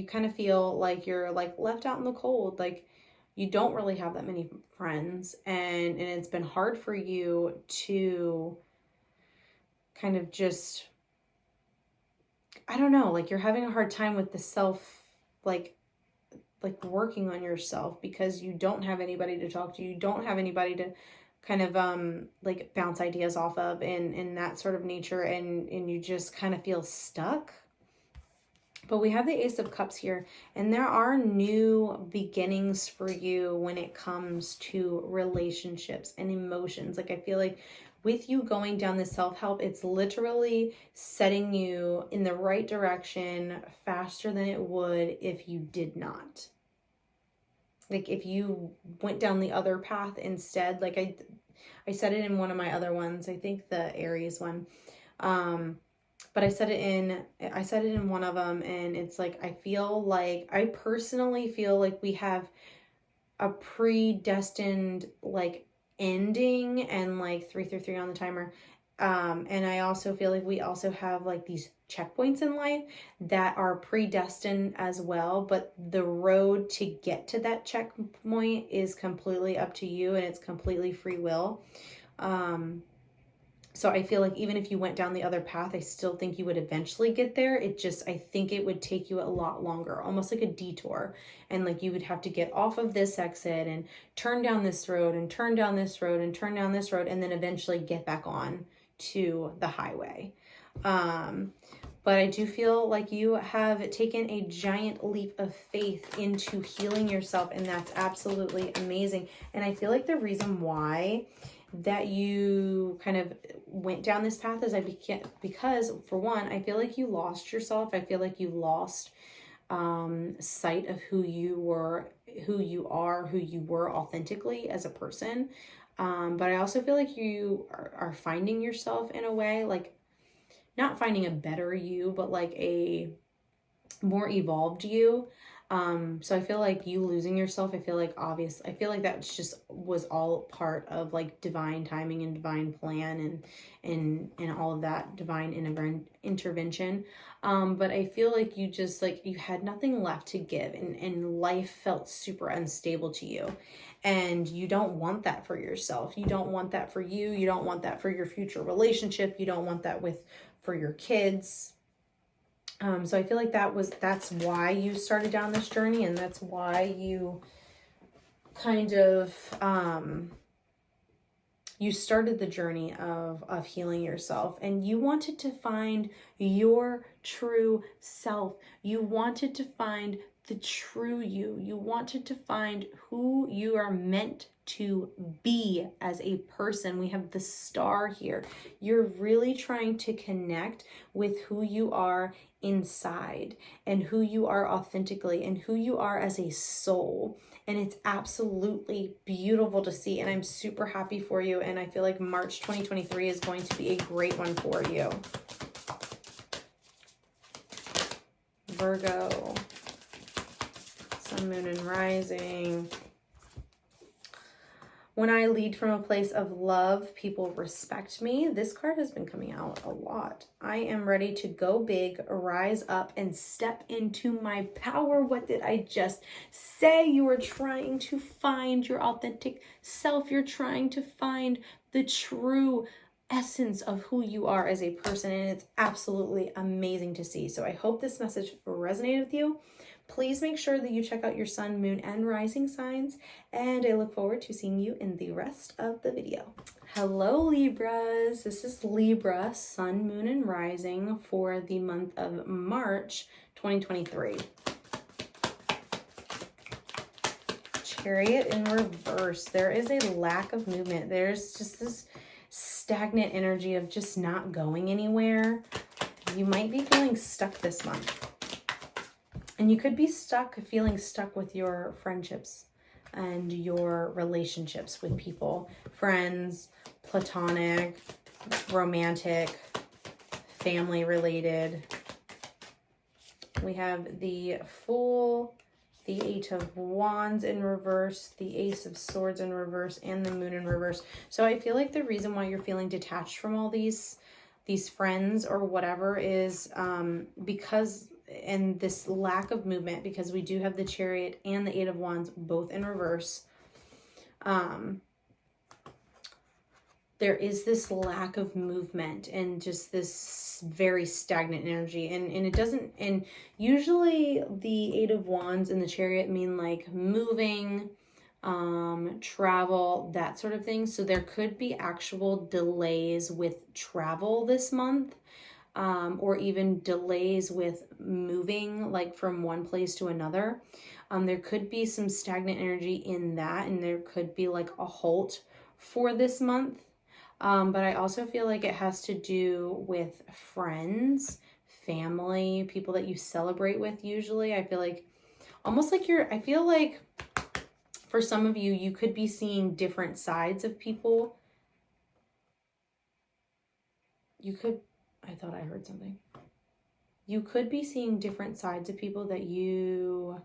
kind of feel like you're like left out in the cold. Like you don't really have that many friends, and it's been hard for you to kind of just, I don't know, like you're having a hard time with the self, like working on yourself because you don't have anybody to talk to. You don't have anybody to kind of like bounce ideas off of and that sort of nature, and you just kind of feel stuck. But we have the Ace of Cups here, and there are new beginnings for you when it comes to relationships and emotions. Like I feel like with you going down the self-help, it's literally setting you in the right direction faster than it would if you did not. Like if you went down the other path instead, like I said it in one of my other ones, I think the Aries one. But I said it in one of them, and it's like, I personally feel like we have a predestined like ending, and like 333 on the timer. And I also feel like we also have like these checkpoints in life that are predestined as well, but the road to get to that checkpoint is completely up to you, and it's completely free will. So I feel like even if you went down the other path, I still think you would eventually get there. I think it would take you a lot longer, almost like a detour. And like you would have to get off of this exit and turn down this road and turn down this road and turn down this road, and then eventually get back on to the highway. But I do feel like you have taken a giant leap of faith into healing yourself, and that's absolutely amazing. And I feel like the reason why that you kind of went down this path is because for one, I feel like you lost yourself. I feel like you lost sight of who you were authentically as a person. But I also feel like you are finding yourself in a way, like not finding a better you, but like a more evolved you. So I feel like you losing yourself, I feel like that just was all part of like divine timing and divine plan and all of that divine intervention. But I feel like you just like, you had nothing left to give, and life felt super unstable to you. And you don't want that for yourself. You don't want that for you. You don't want that for your future relationship. You don't want that for your kids. So I feel like that's why you started down this journey, and that's why you kind of you started the journey of healing yourself, and you wanted to find your true self. You wanted to find the true you. You wanted to find who you are meant to be as a person. We have the star here. You're really trying to connect with who you are inside and who you are authentically and who you are as a soul. And it's absolutely beautiful to see. And I'm super happy for you. And I feel like March 2023 is going to be a great one for you. Virgo, Sun, Moon, and Rising. When I lead from a place of love, people respect me. This card has been coming out a lot. I am ready to go big, rise up, and step into my power. What did I just say? You are trying to find your authentic self. You're trying to find the true essence of who you are as a person, and it's absolutely amazing to see. So I hope this message resonated with you. Please make sure that you check out your sun, moon, and rising signs, and I look forward to seeing you in the rest of the video. Hello, Libras. This is Libra, sun, moon, and rising for the month of March 2023. Chariot in reverse. There is a lack of movement. There's just this stagnant energy of just not going anywhere. You might be feeling stuck this month. And you could be feeling stuck with your friendships and your relationships with people. Friends, platonic, romantic, family related. We have the Fool, the Eight of Wands in reverse, the Ace of Swords in reverse, and the Moon in reverse. So I feel like the reason why you're feeling detached from all these friends or whatever is because... and this lack of movement, because we do have the Chariot and the Eight of Wands both in reverse. There is this lack of movement and just this very stagnant energy, and it doesn't, and usually the Eight of Wands and the Chariot mean like moving, travel, that sort of thing. So there could be actual delays with travel this month. Or even delays with moving, like from one place to another. There could be some stagnant energy in that, and there could be like a halt for this month. But I also feel like it has to do with friends, family, people that you celebrate with usually. I feel like almost like I feel like for some of you, you could be seeing different sides of people. I thought I heard something. You could be seeing different sides of people that you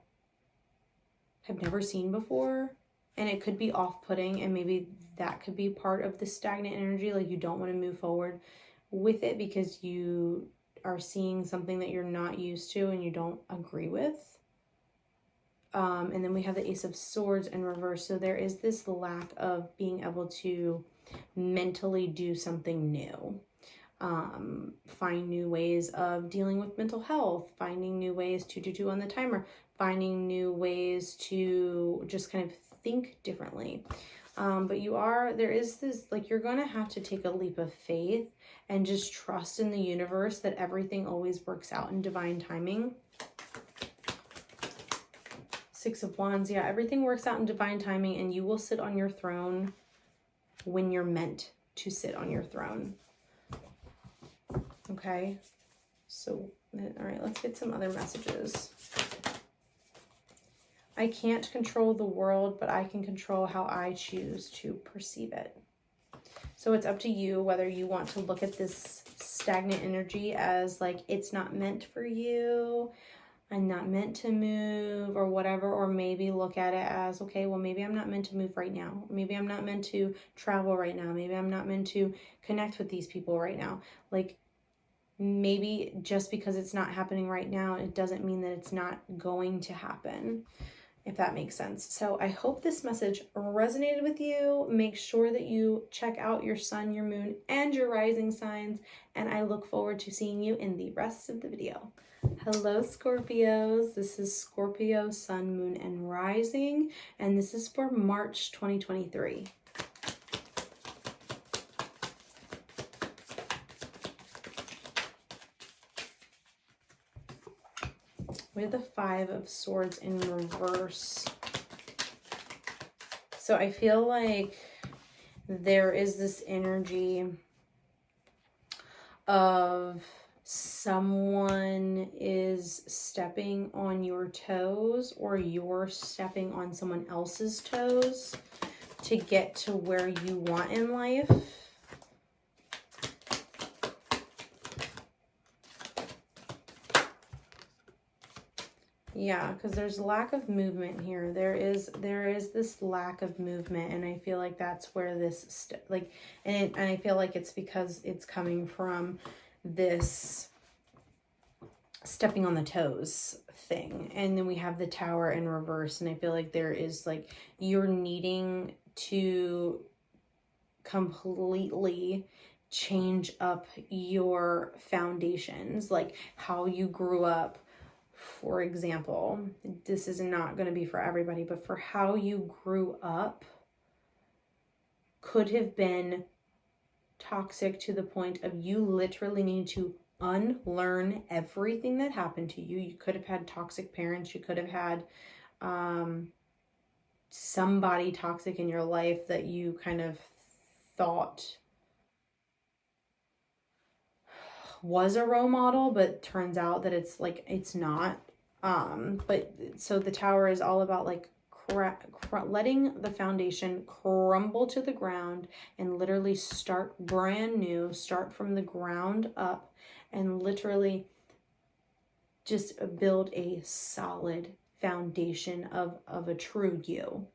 have never seen before, and it could be off-putting, and maybe that could be part of the stagnant energy. Like you don't want to move forward with it because you are seeing something that you're not used to and you don't agree with. And then we have the Ace of Swords in reverse. So there is this lack of being able to mentally do something new. Find new ways of dealing with mental health, finding new ways to do on the timer, finding new ways to just kind of think differently. But there is this, like, you're going to have to take a leap of faith and just trust in the universe that everything always works out in divine timing. Six of Wands. Yeah, everything works out in divine timing, and you will sit on your throne when you're meant to sit on your throne. Okay, so, all right, let's get some other messages. I can't control the world, but I can control how I choose to perceive it. So it's up to you whether you want to look at this stagnant energy as like it's not meant for you, I'm not meant to move or whatever, or maybe look at it as, okay, well, maybe I'm not meant to move right now. Maybe I'm not meant to travel right now. Maybe I'm not meant to connect with these people right now. Like, maybe just because it's not happening right now, it doesn't mean that it's not going to happen, if that makes sense. So I hope this message resonated with you. Make sure that you check out your sun, your moon, and your rising signs, and I look forward to seeing you in the rest of the video. Hello, Scorpios. This is Scorpio, sun, moon, and rising, and this is for March 2023. We have the Five of Swords in reverse. So I feel like there is this energy of someone is stepping on your toes, or you're stepping on someone else's toes to get to where you want in life. Yeah, because there's lack of movement here. There is this lack of movement, and I feel like that's where this and I feel like it's because it's coming from this stepping on the toes thing. And then we have the Tower in reverse, and I feel like there is like you're needing to completely change up your foundations, like how you grew up. For example, this is not going to be for everybody, but for how you grew up could have been toxic to the point of you literally need to unlearn everything that happened to you. You could have had toxic parents. You could have had somebody toxic in your life that you kind of thought was a role model, but turns out that it's like it's not. But so the Tower is all about like letting the foundation crumble to the ground and literally start brand new, start from the ground up, and literally just build a solid foundation of a true you.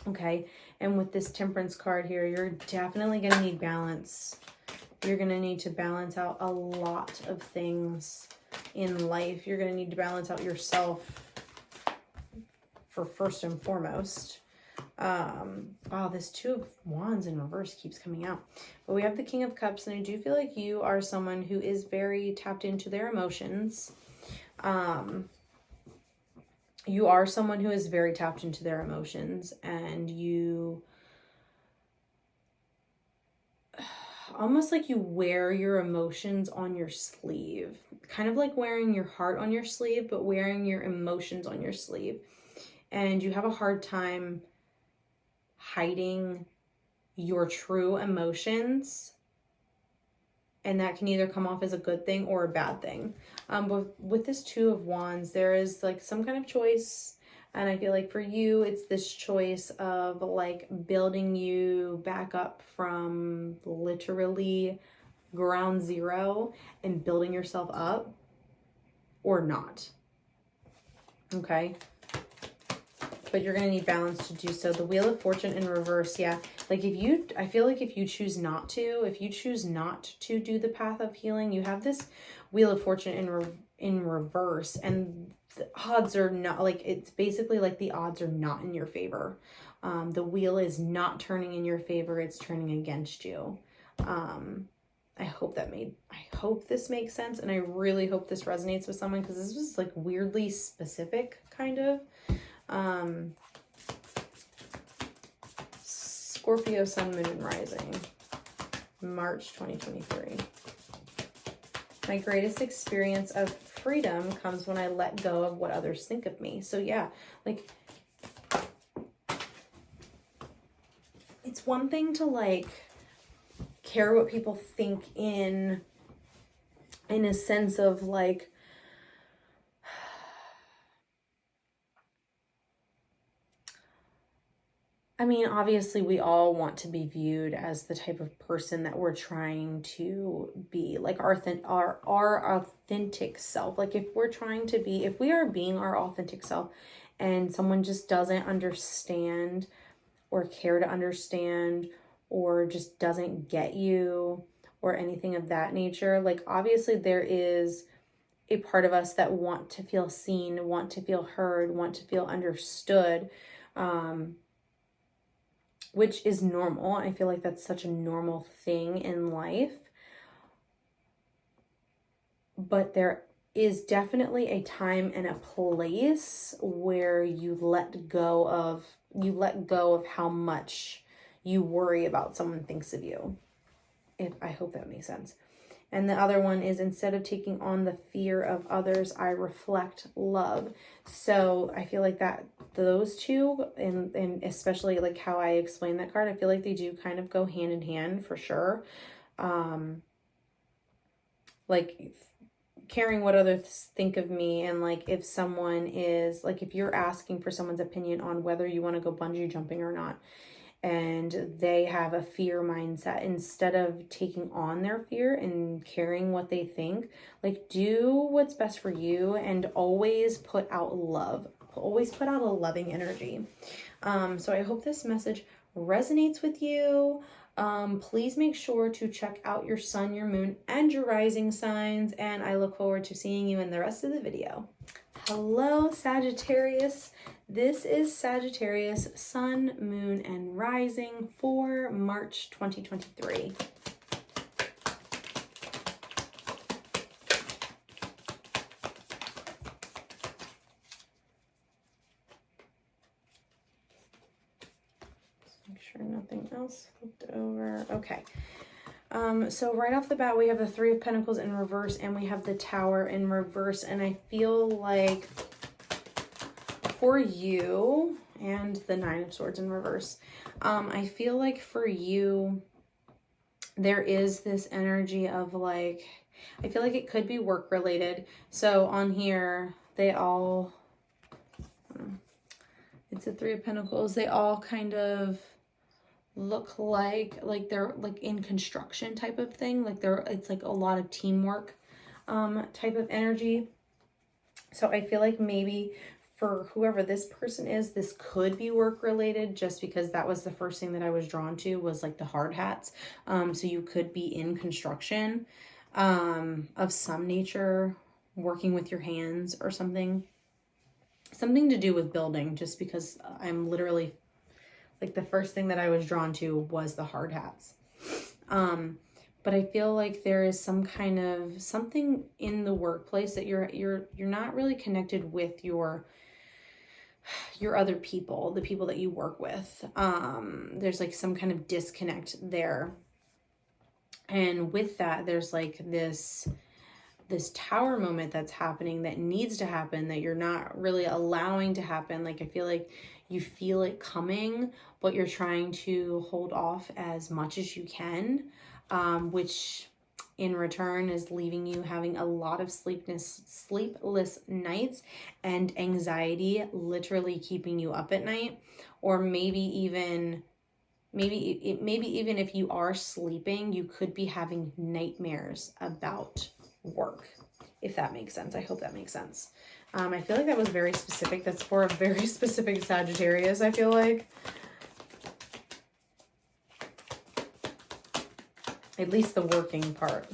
Okay, and with this Temperance card here, you're definitely going to need balance. You're going to need to balance out a lot of things in life. You're going to need to balance out yourself for first and foremost. Wow, this Two of Wands in reverse keeps coming out. But we have the King of Cups, and I do feel like you are someone who is very tapped into their emotions. You are someone who is very tapped into their emotions, and you almost like you wear your emotions on your sleeve, kind of like wearing your heart on your sleeve, but wearing your emotions on your sleeve. And you have a hard time hiding your true emotions, and that can either come off as a good thing or a bad thing. But with this Two of Wands, there is like some kind of choice. And I feel like for you, it's this choice of like building you back up from literally ground zero and building yourself up, or not. Okay. But you're going to need balance to do so. The Wheel of Fortune in reverse. Yeah. Like I feel like if you choose not to do the path of healing, you have this Wheel of Fortune in reverse, and the odds are not, like, it's basically like the odds are not in your favor. The wheel is not turning in your favor. It's turning against you. I hope this makes sense. And I really hope this resonates with someone, because this was like weirdly specific kind of. Scorpio, Sun, Moon, and Rising, March 2023. My greatest experience of freedom comes when I let go of what others think of me. So yeah, like, it's one thing to like care what people think in a sense of like, I mean, obviously we all want to be viewed as the type of person that we're trying to be, like our authentic self. Like if we are being our authentic self and someone just doesn't understand or care to understand, or just doesn't get you or anything of that nature, like obviously there is a part of us that want to feel seen, want to feel heard, want to feel understood, which is normal. I feel like that's such a normal thing in life. But there is definitely a time and a place where you let go of how much you worry about someone thinks of you. I hope that makes sense. And the other one is, instead of taking on the fear of others, I reflect love. So I feel like that those two, and especially like how I explain that card, I feel like they do kind of go hand in hand for sure. Like caring what others think of me, and like if someone is like, if you're asking for someone's opinion on whether you want to go bungee jumping or not, and they have a fear mindset, instead of taking on their fear and caring what they think, like do what's best for you and always put out love. Always put out a loving energy. So I hope this message resonates with you. Please make sure to check out your sun, your moon, and your rising signs, and I look forward to seeing you in the rest of the video. Hello, Sagittarius. This is Sagittarius, sun, moon, and rising for March 2023. Just make sure nothing else flipped over. Okay. So right off the bat, we have the Three of Pentacles in reverse, and we have the Tower in reverse. And I feel like for you, and the Nine of Swords in reverse, I feel like for you, there is this energy of like, I feel like it could be work related. So on here, they all, it's the Three of Pentacles. They all kind of look like they're like in construction type of thing. Like it's like a lot of teamwork type of energy. So I feel like maybe for whoever this person is, this could be work related, just because that was the first thing that I was drawn to, was like the hard hats. So you could be in construction of some nature, working with your hands or something to do with building, just because I'm literally like, the first thing that I was drawn to was the hard hats. But I feel like there is some kind of something in the workplace that you're not really connected with your other people, the people that you work with. There's like some kind of disconnect there. And with that, there's like this Tower moment that's happening, that needs to happen, that you're not really allowing to happen. Like I feel like you feel it coming, but you're trying to hold off as much as you can, which in return is leaving you having a lot of sleepless nights and anxiety, literally keeping you up at night. Or maybe even if you are sleeping, you could be having nightmares about work, if that makes sense. I hope that makes sense. I feel like that was very specific. That's for a very specific Sagittarius, I feel like. At least the working part.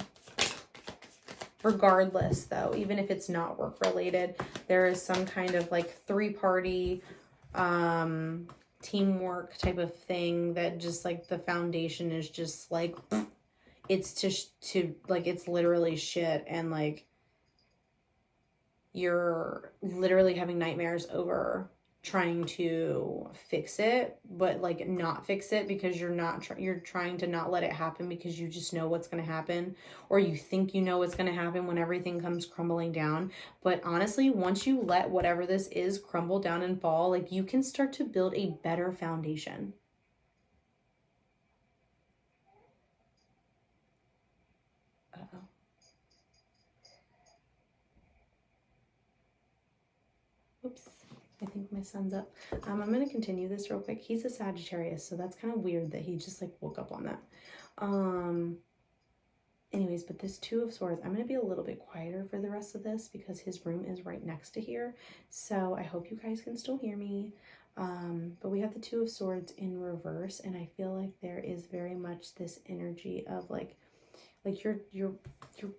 Regardless, though, even if it's not work related, there is some kind of like three-party teamwork type of thing, that just like the foundation is just like, it's to like, it's literally shit, and like you're literally having nightmares over trying to fix it, but like not fix it, because you're trying to not let it happen, because you just know what's going to happen, or you think you know what's going to happen when everything comes crumbling down. But honestly, once you let whatever this is crumble down and fall, like you can start to build a better foundation. Uh-oh. Oops. I think my son's up. I'm going to continue this real quick. He's a Sagittarius, so that's kind of weird that he just like woke up on that. Anyways, but this Two of Swords, I'm going to be a little bit quieter for the rest of this, because his room is right next to here. So I hope you guys can still hear me. But we have the Two of Swords in reverse, and I feel like there is very much this energy of like you're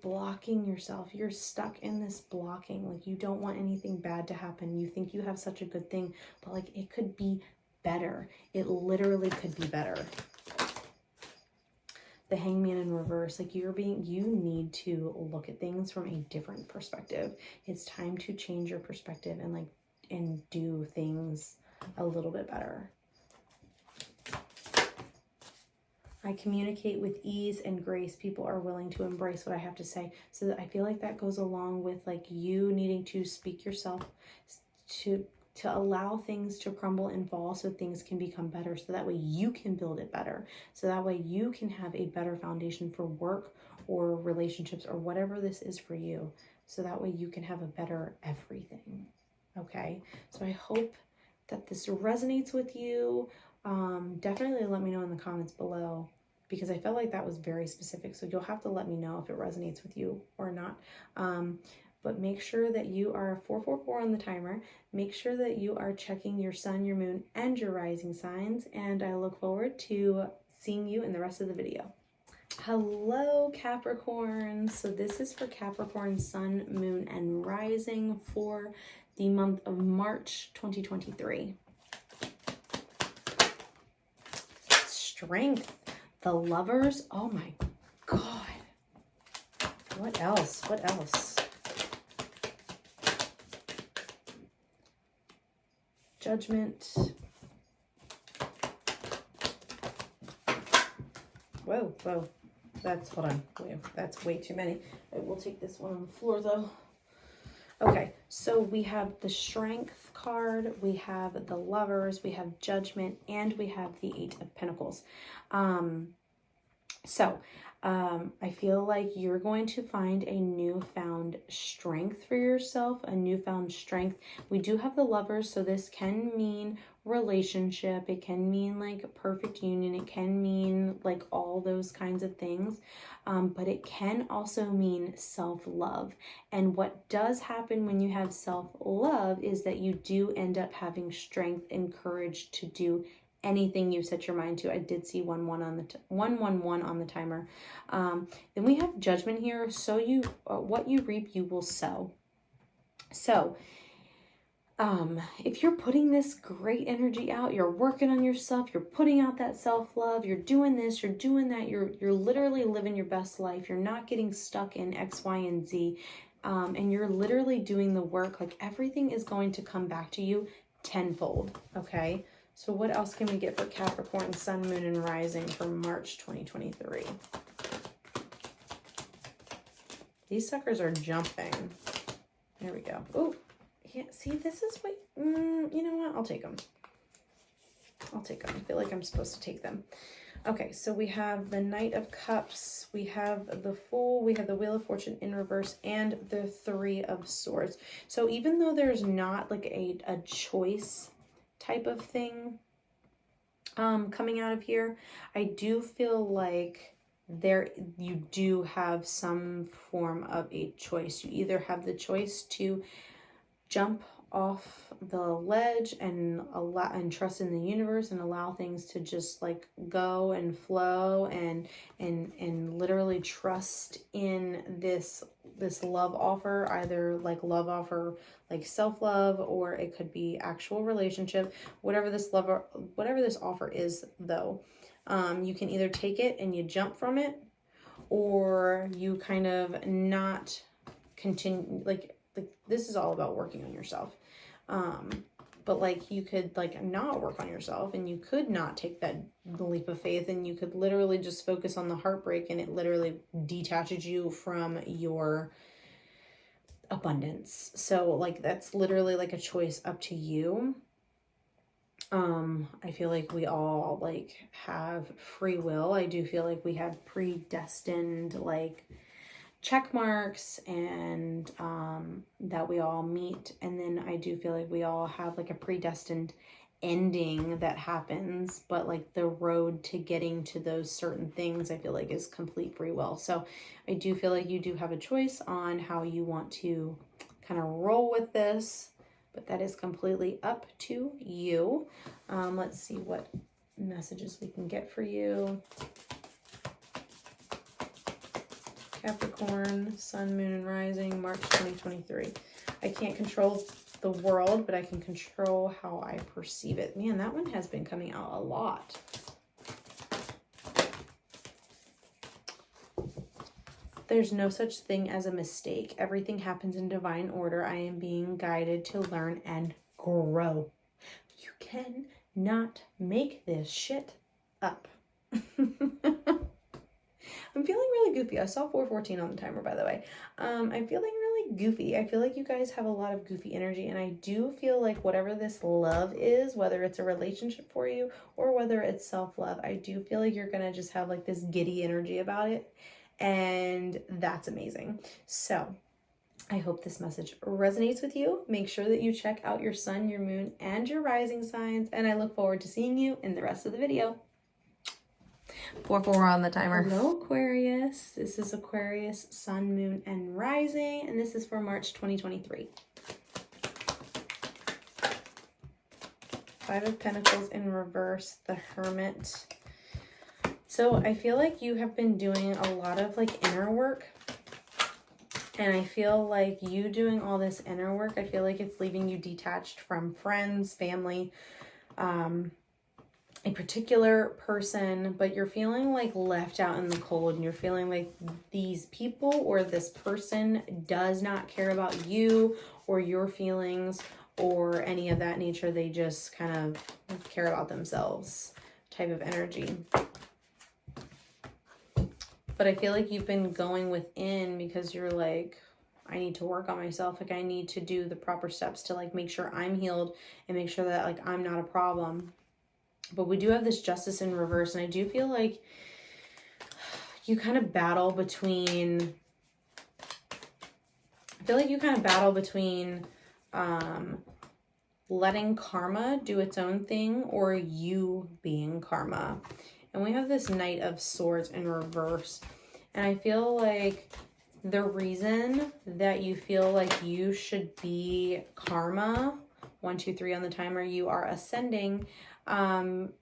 blocking yourself. You're stuck in this blocking. Like you don't want anything bad to happen. You think you have such a good thing, but like it could be better. It literally could be better. The Hangman in reverse, like you need to look at things from a different perspective. It's time to change your perspective and do things a little bit better. I communicate with ease and grace. People are willing to embrace what I have to say. So that I feel like that goes along with like you needing to speak yourself, to allow things to crumble and fall so things can become better. So that way you can build it better. So that way you can have a better foundation for work or relationships or whatever this is for you. So that way you can have a better everything. Okay. So I hope that this resonates with you. Definitely let me know in the comments below, because I felt like that was very specific. So you'll have to let me know if it resonates with you or not. But make sure that you are 444 on the timer. Make sure that you are checking your sun, your moon, and your rising signs. And I look forward to seeing you in the rest of the video. Hello, Capricorn. So this is for Capricorn, sun, moon, and rising for the month of March 2023. Strength, the Lovers. Oh my God. What else? What else? Judgment. Whoa, whoa. Hold on. Wait, that's way too many. I will take this one on the floor though. Okay, so we have the Strength card, we have the Lovers, we have Judgment, and we have the Eight of Pentacles. I feel like you're going to find a newfound strength for yourself, a newfound strength. We do have the Lovers, so this can mean relationship. It can mean like a perfect union. It can mean like all those kinds of things. But it can also mean self-love. And what does happen when you have self-love is that you do end up having strength and courage to do anything you set your mind to. I did see 111 on the timer. Then we have Judgment here. So what you reap, you will sow. So if you're putting this great energy out, you're working on yourself, you're putting out that self-love, you're doing this, you're doing that, you're literally living your best life. You're not getting stuck in X, Y, and Z. And you're literally doing the work. Like everything is going to come back to you tenfold. Okay. So what else can we get for Capricorn, sun, moon, and rising for March 2023? These suckers are jumping. There we go. Oh, yeah. See, this is what, you know what? I'll take them. I'll take them. I feel like I'm supposed to take them. Okay, so we have the Knight of Cups, we have the Fool, we have the Wheel of Fortune in reverse, and the Three of Swords. So even though there's not like a choice type of thing coming out of here, I do feel like you do have some form of a choice. You either have the choice to jump off the ledge and trust in the universe and allow things to just like go and flow and literally trust in this love offer, either like love offer like self-love, or it could be actual relationship. Whatever this offer is though, you can either take it and you jump from it, or you kind of not continue. Like this is all about working on yourself. But like you could like not work on yourself, and you could not take that leap of faith, and you could literally just focus on the heartbreak, and it literally detaches you from your abundance. So like that's literally like a choice up to you. I feel like we all like have free will. I do feel like we have predestined like check marks, and that we all meet, and then I do feel like we all have like a predestined ending that happens, but like the road to getting to those certain things I feel like is complete free will. So I do feel like you do have a choice on how you want to kind of roll with this, but that is completely up to you. Let's see what messages we can get for you. Capricorn, sun, moon, and rising, March 2023. I can't control the world, but I can control how I perceive it. Man, that one has been coming out a lot. There's no such thing as a mistake. Everything happens in divine order. I am being guided to learn and grow. You cannot make this shit up. I'm feeling really goofy. I saw 4:14 on the timer, by the way. I'm feeling really goofy. I feel like you guys have a lot of goofy energy, and I do feel like whatever this love is, whether it's a relationship for you or whether it's self-love, I do feel like you're gonna just have like this giddy energy about it, and that's amazing. So I hope this message resonates with you. Make sure that you check out your sun, your moon, and your rising signs, and I look forward to seeing you in the rest of the video. 4:04 on the timer. Hello, Aquarius. This is Aquarius, sun, moon, and rising, and this is for March 2023. Five of Pentacles in reverse, the Hermit. So I feel like you have been doing a lot of like inner work. And I feel like you doing all this inner work, I feel like it's leaving you detached from friends, family, a particular person, but you're feeling like left out in the cold, and you're feeling like these people or this person does not care about you or your feelings or any of that nature. They just kind of care about themselves type of energy. But I feel like you've been going within because you're like, I need to work on myself. Like I need to do the proper steps to like make sure I'm healed and make sure that like I'm not a problem. But we do have this Justice in reverse, and I do feel like you kind of battle between, letting karma do its own thing or you being karma. And we have this Knight of Swords in reverse. And I feel like the reason that you feel like you should be karma, 1, 2, 3 on the timer, you are ascending,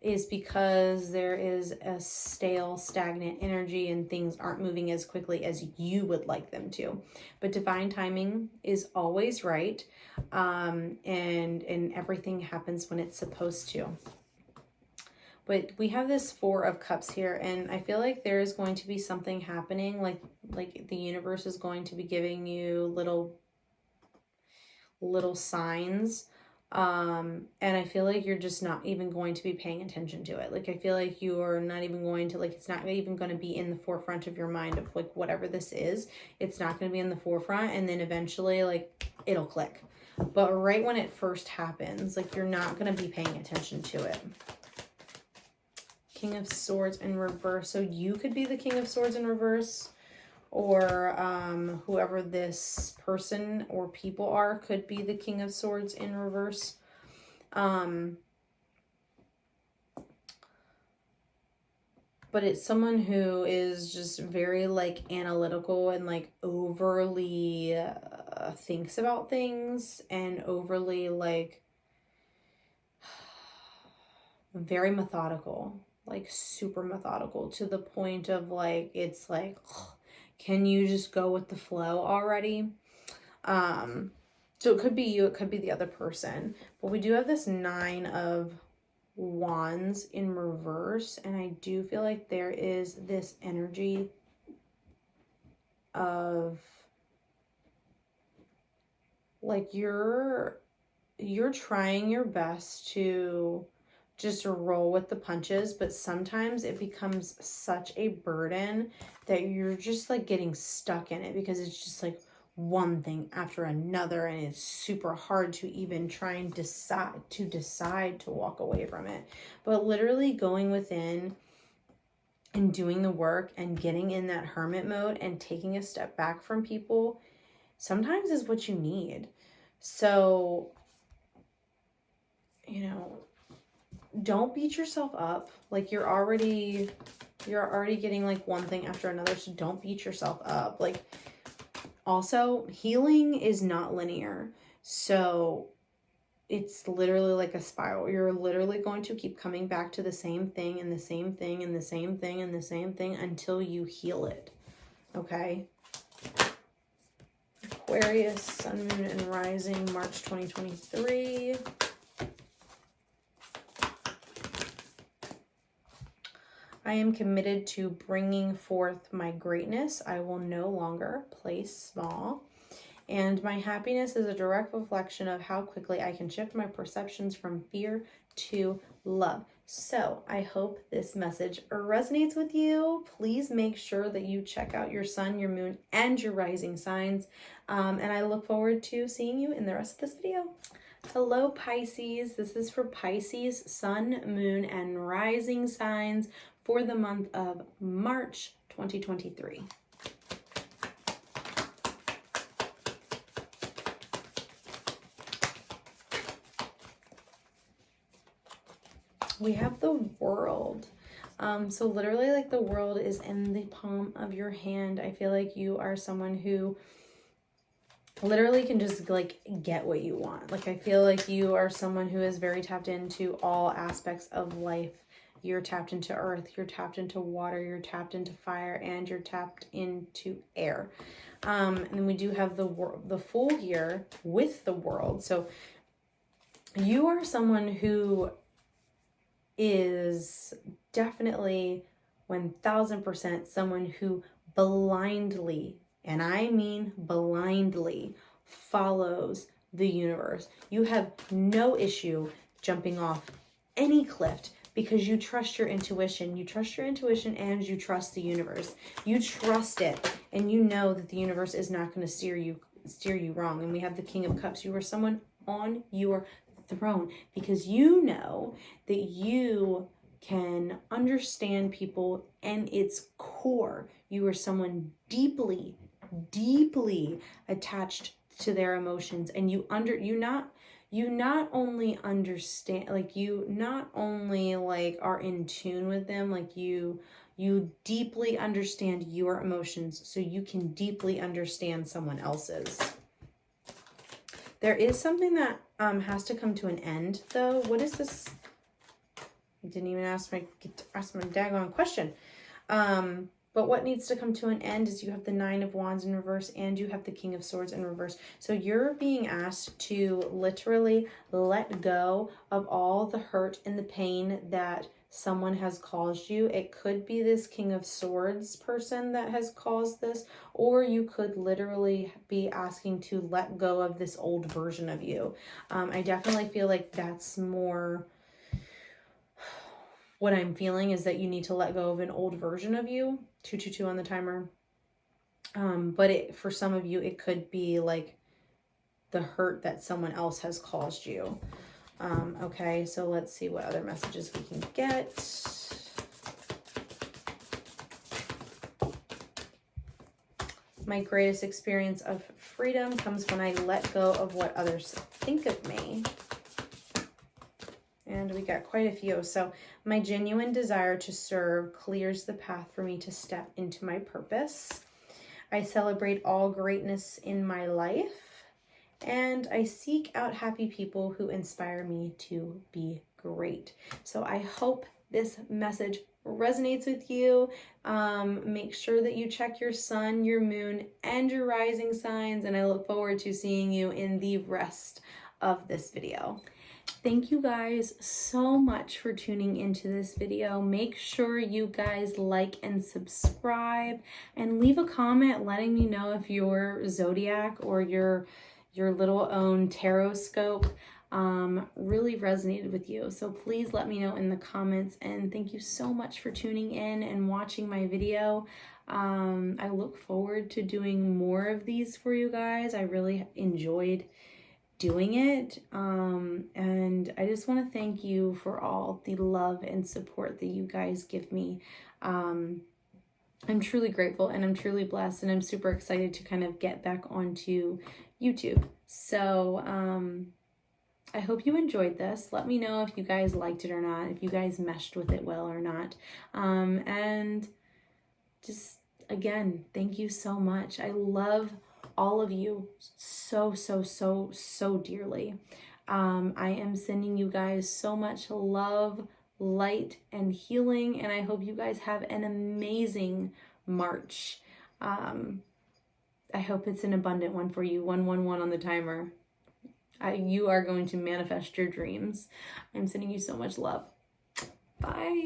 is because there is a stale, stagnant energy and things aren't moving as quickly as you would like them to. But divine timing is always right, and everything happens when it's supposed to. But we have this 4 of Cups here, and I feel like there is going to be something happening, like the universe is going to be giving you little signs. And I feel like you're just not even going to be paying attention to it. Like I feel like you are not even going to, like, it's not even going to be in the forefront of your mind of like whatever this is. It's not going to be in the forefront, and then eventually like it'll click. But right when it first happens, like you're not going to be paying attention to it. King of Swords in reverse. So you could be the King of Swords in reverse, or whoever this person or people are could be the King of Swords in reverse. But it's someone who is just very like analytical and like overly thinks about things, and overly like very methodical, like super methodical, to the point of like it's like, can you just go with the flow already? So it could be you, it could be the other person. But we do have this 9 of Wands in reverse, and I do feel like there is this energy of like you're trying your best to just roll with the punches, but sometimes it becomes such a burden that you're just like getting stuck in it, because it's just like one thing after another, and it's super hard to even try and decide to walk away from it. But literally going within and doing the work and getting in that hermit mode and taking a step back from people sometimes is what you need. So, you know, don't beat yourself up. Like you're already getting like one thing after another, so don't beat yourself up. Like also, healing is not linear. So it's literally like a spiral. You're literally going to keep coming back to the same thing and the same thing and the same thing and the same thing until you heal it. Okay? Aquarius, sun, moon, and rising, March 2023. I am committed to bringing forth my greatness. I will no longer play small. And my happiness is a direct reflection of how quickly I can shift my perceptions from fear to love. So I hope this message resonates with you. Please make sure that you check out your sun, your moon, and your rising signs. And I look forward to seeing you in the rest of this video. Hello, Pisces. This is for Pisces, sun, moon, and rising signs for the month of March 2023. We have the World. So literally, like, the world is in the palm of your hand. I feel like you are someone who literally can just, like, get what you want. Like, I feel like you are someone who is very tapped into all aspects of life. You're tapped into earth, you're tapped into water, you're tapped into fire, and you're tapped into air. And then we do have the Fool here with the World. So you are someone who is definitely 1000% someone who blindly, and I mean blindly, follows the universe. You have no issue jumping off any cliff because you trust your intuition. You trust your intuition and you trust the universe. You trust it, and you know that the universe is not going to steer you wrong. And we have the King of Cups. You are someone on your throne because you know that you can understand people and its core. You are someone deeply attached to their emotions, and you not only understand, like, you not only, like, are in tune with them, like, you deeply understand your emotions so you can deeply understand someone else's. There is something that has to come to an end, though. What is this? I didn't even ask my daggone question. But what needs to come to an end is you have the Nine of Wands in reverse and you have the King of Swords in reverse. So you're being asked to literally let go of all the hurt and the pain that someone has caused you. It could be this King of Swords person that has caused this, or you could literally be asking to let go of this old version of you. I definitely feel like that's more what I'm feeling, is that you need to let go of an old version of you. 222 on the timer. But for some of you, it could be like the hurt that someone else has caused you. Okay, so let's see what other messages we can get. My greatest experience of freedom comes when I let go of what others think of me. And we got quite a few. So my genuine desire to serve clears the path for me to step into my purpose. I celebrate all greatness in my life. And I seek out happy people who inspire me to be great. So I hope this message resonates with you. Make sure that you check your sun, your moon, and your rising signs. And I look forward to seeing you in the rest of this video. Thank you guys so much for tuning into this video. Make sure you guys like and subscribe and leave a comment letting me know if your Zodiac or your little own Taroscope really resonated with you. So please let me know in the comments, and thank you so much for tuning in and watching my video. I look forward to doing more of these for you guys. I really enjoyed doing it, and I just want to thank you for all the love and support that you guys give me. I'm truly grateful and I'm truly blessed, and I'm super excited to kind of get back onto YouTube. So I hope you enjoyed this. Let me know if you guys liked it or not, if you guys meshed with it well or not. And just, again, thank you so much. I love all of you so dearly. I am sending you guys so much love, light, and healing, and I hope you guys have an amazing March. I hope it's an abundant one for you. 111 on the timer. You are going to manifest your dreams. I'm sending you so much love. Bye.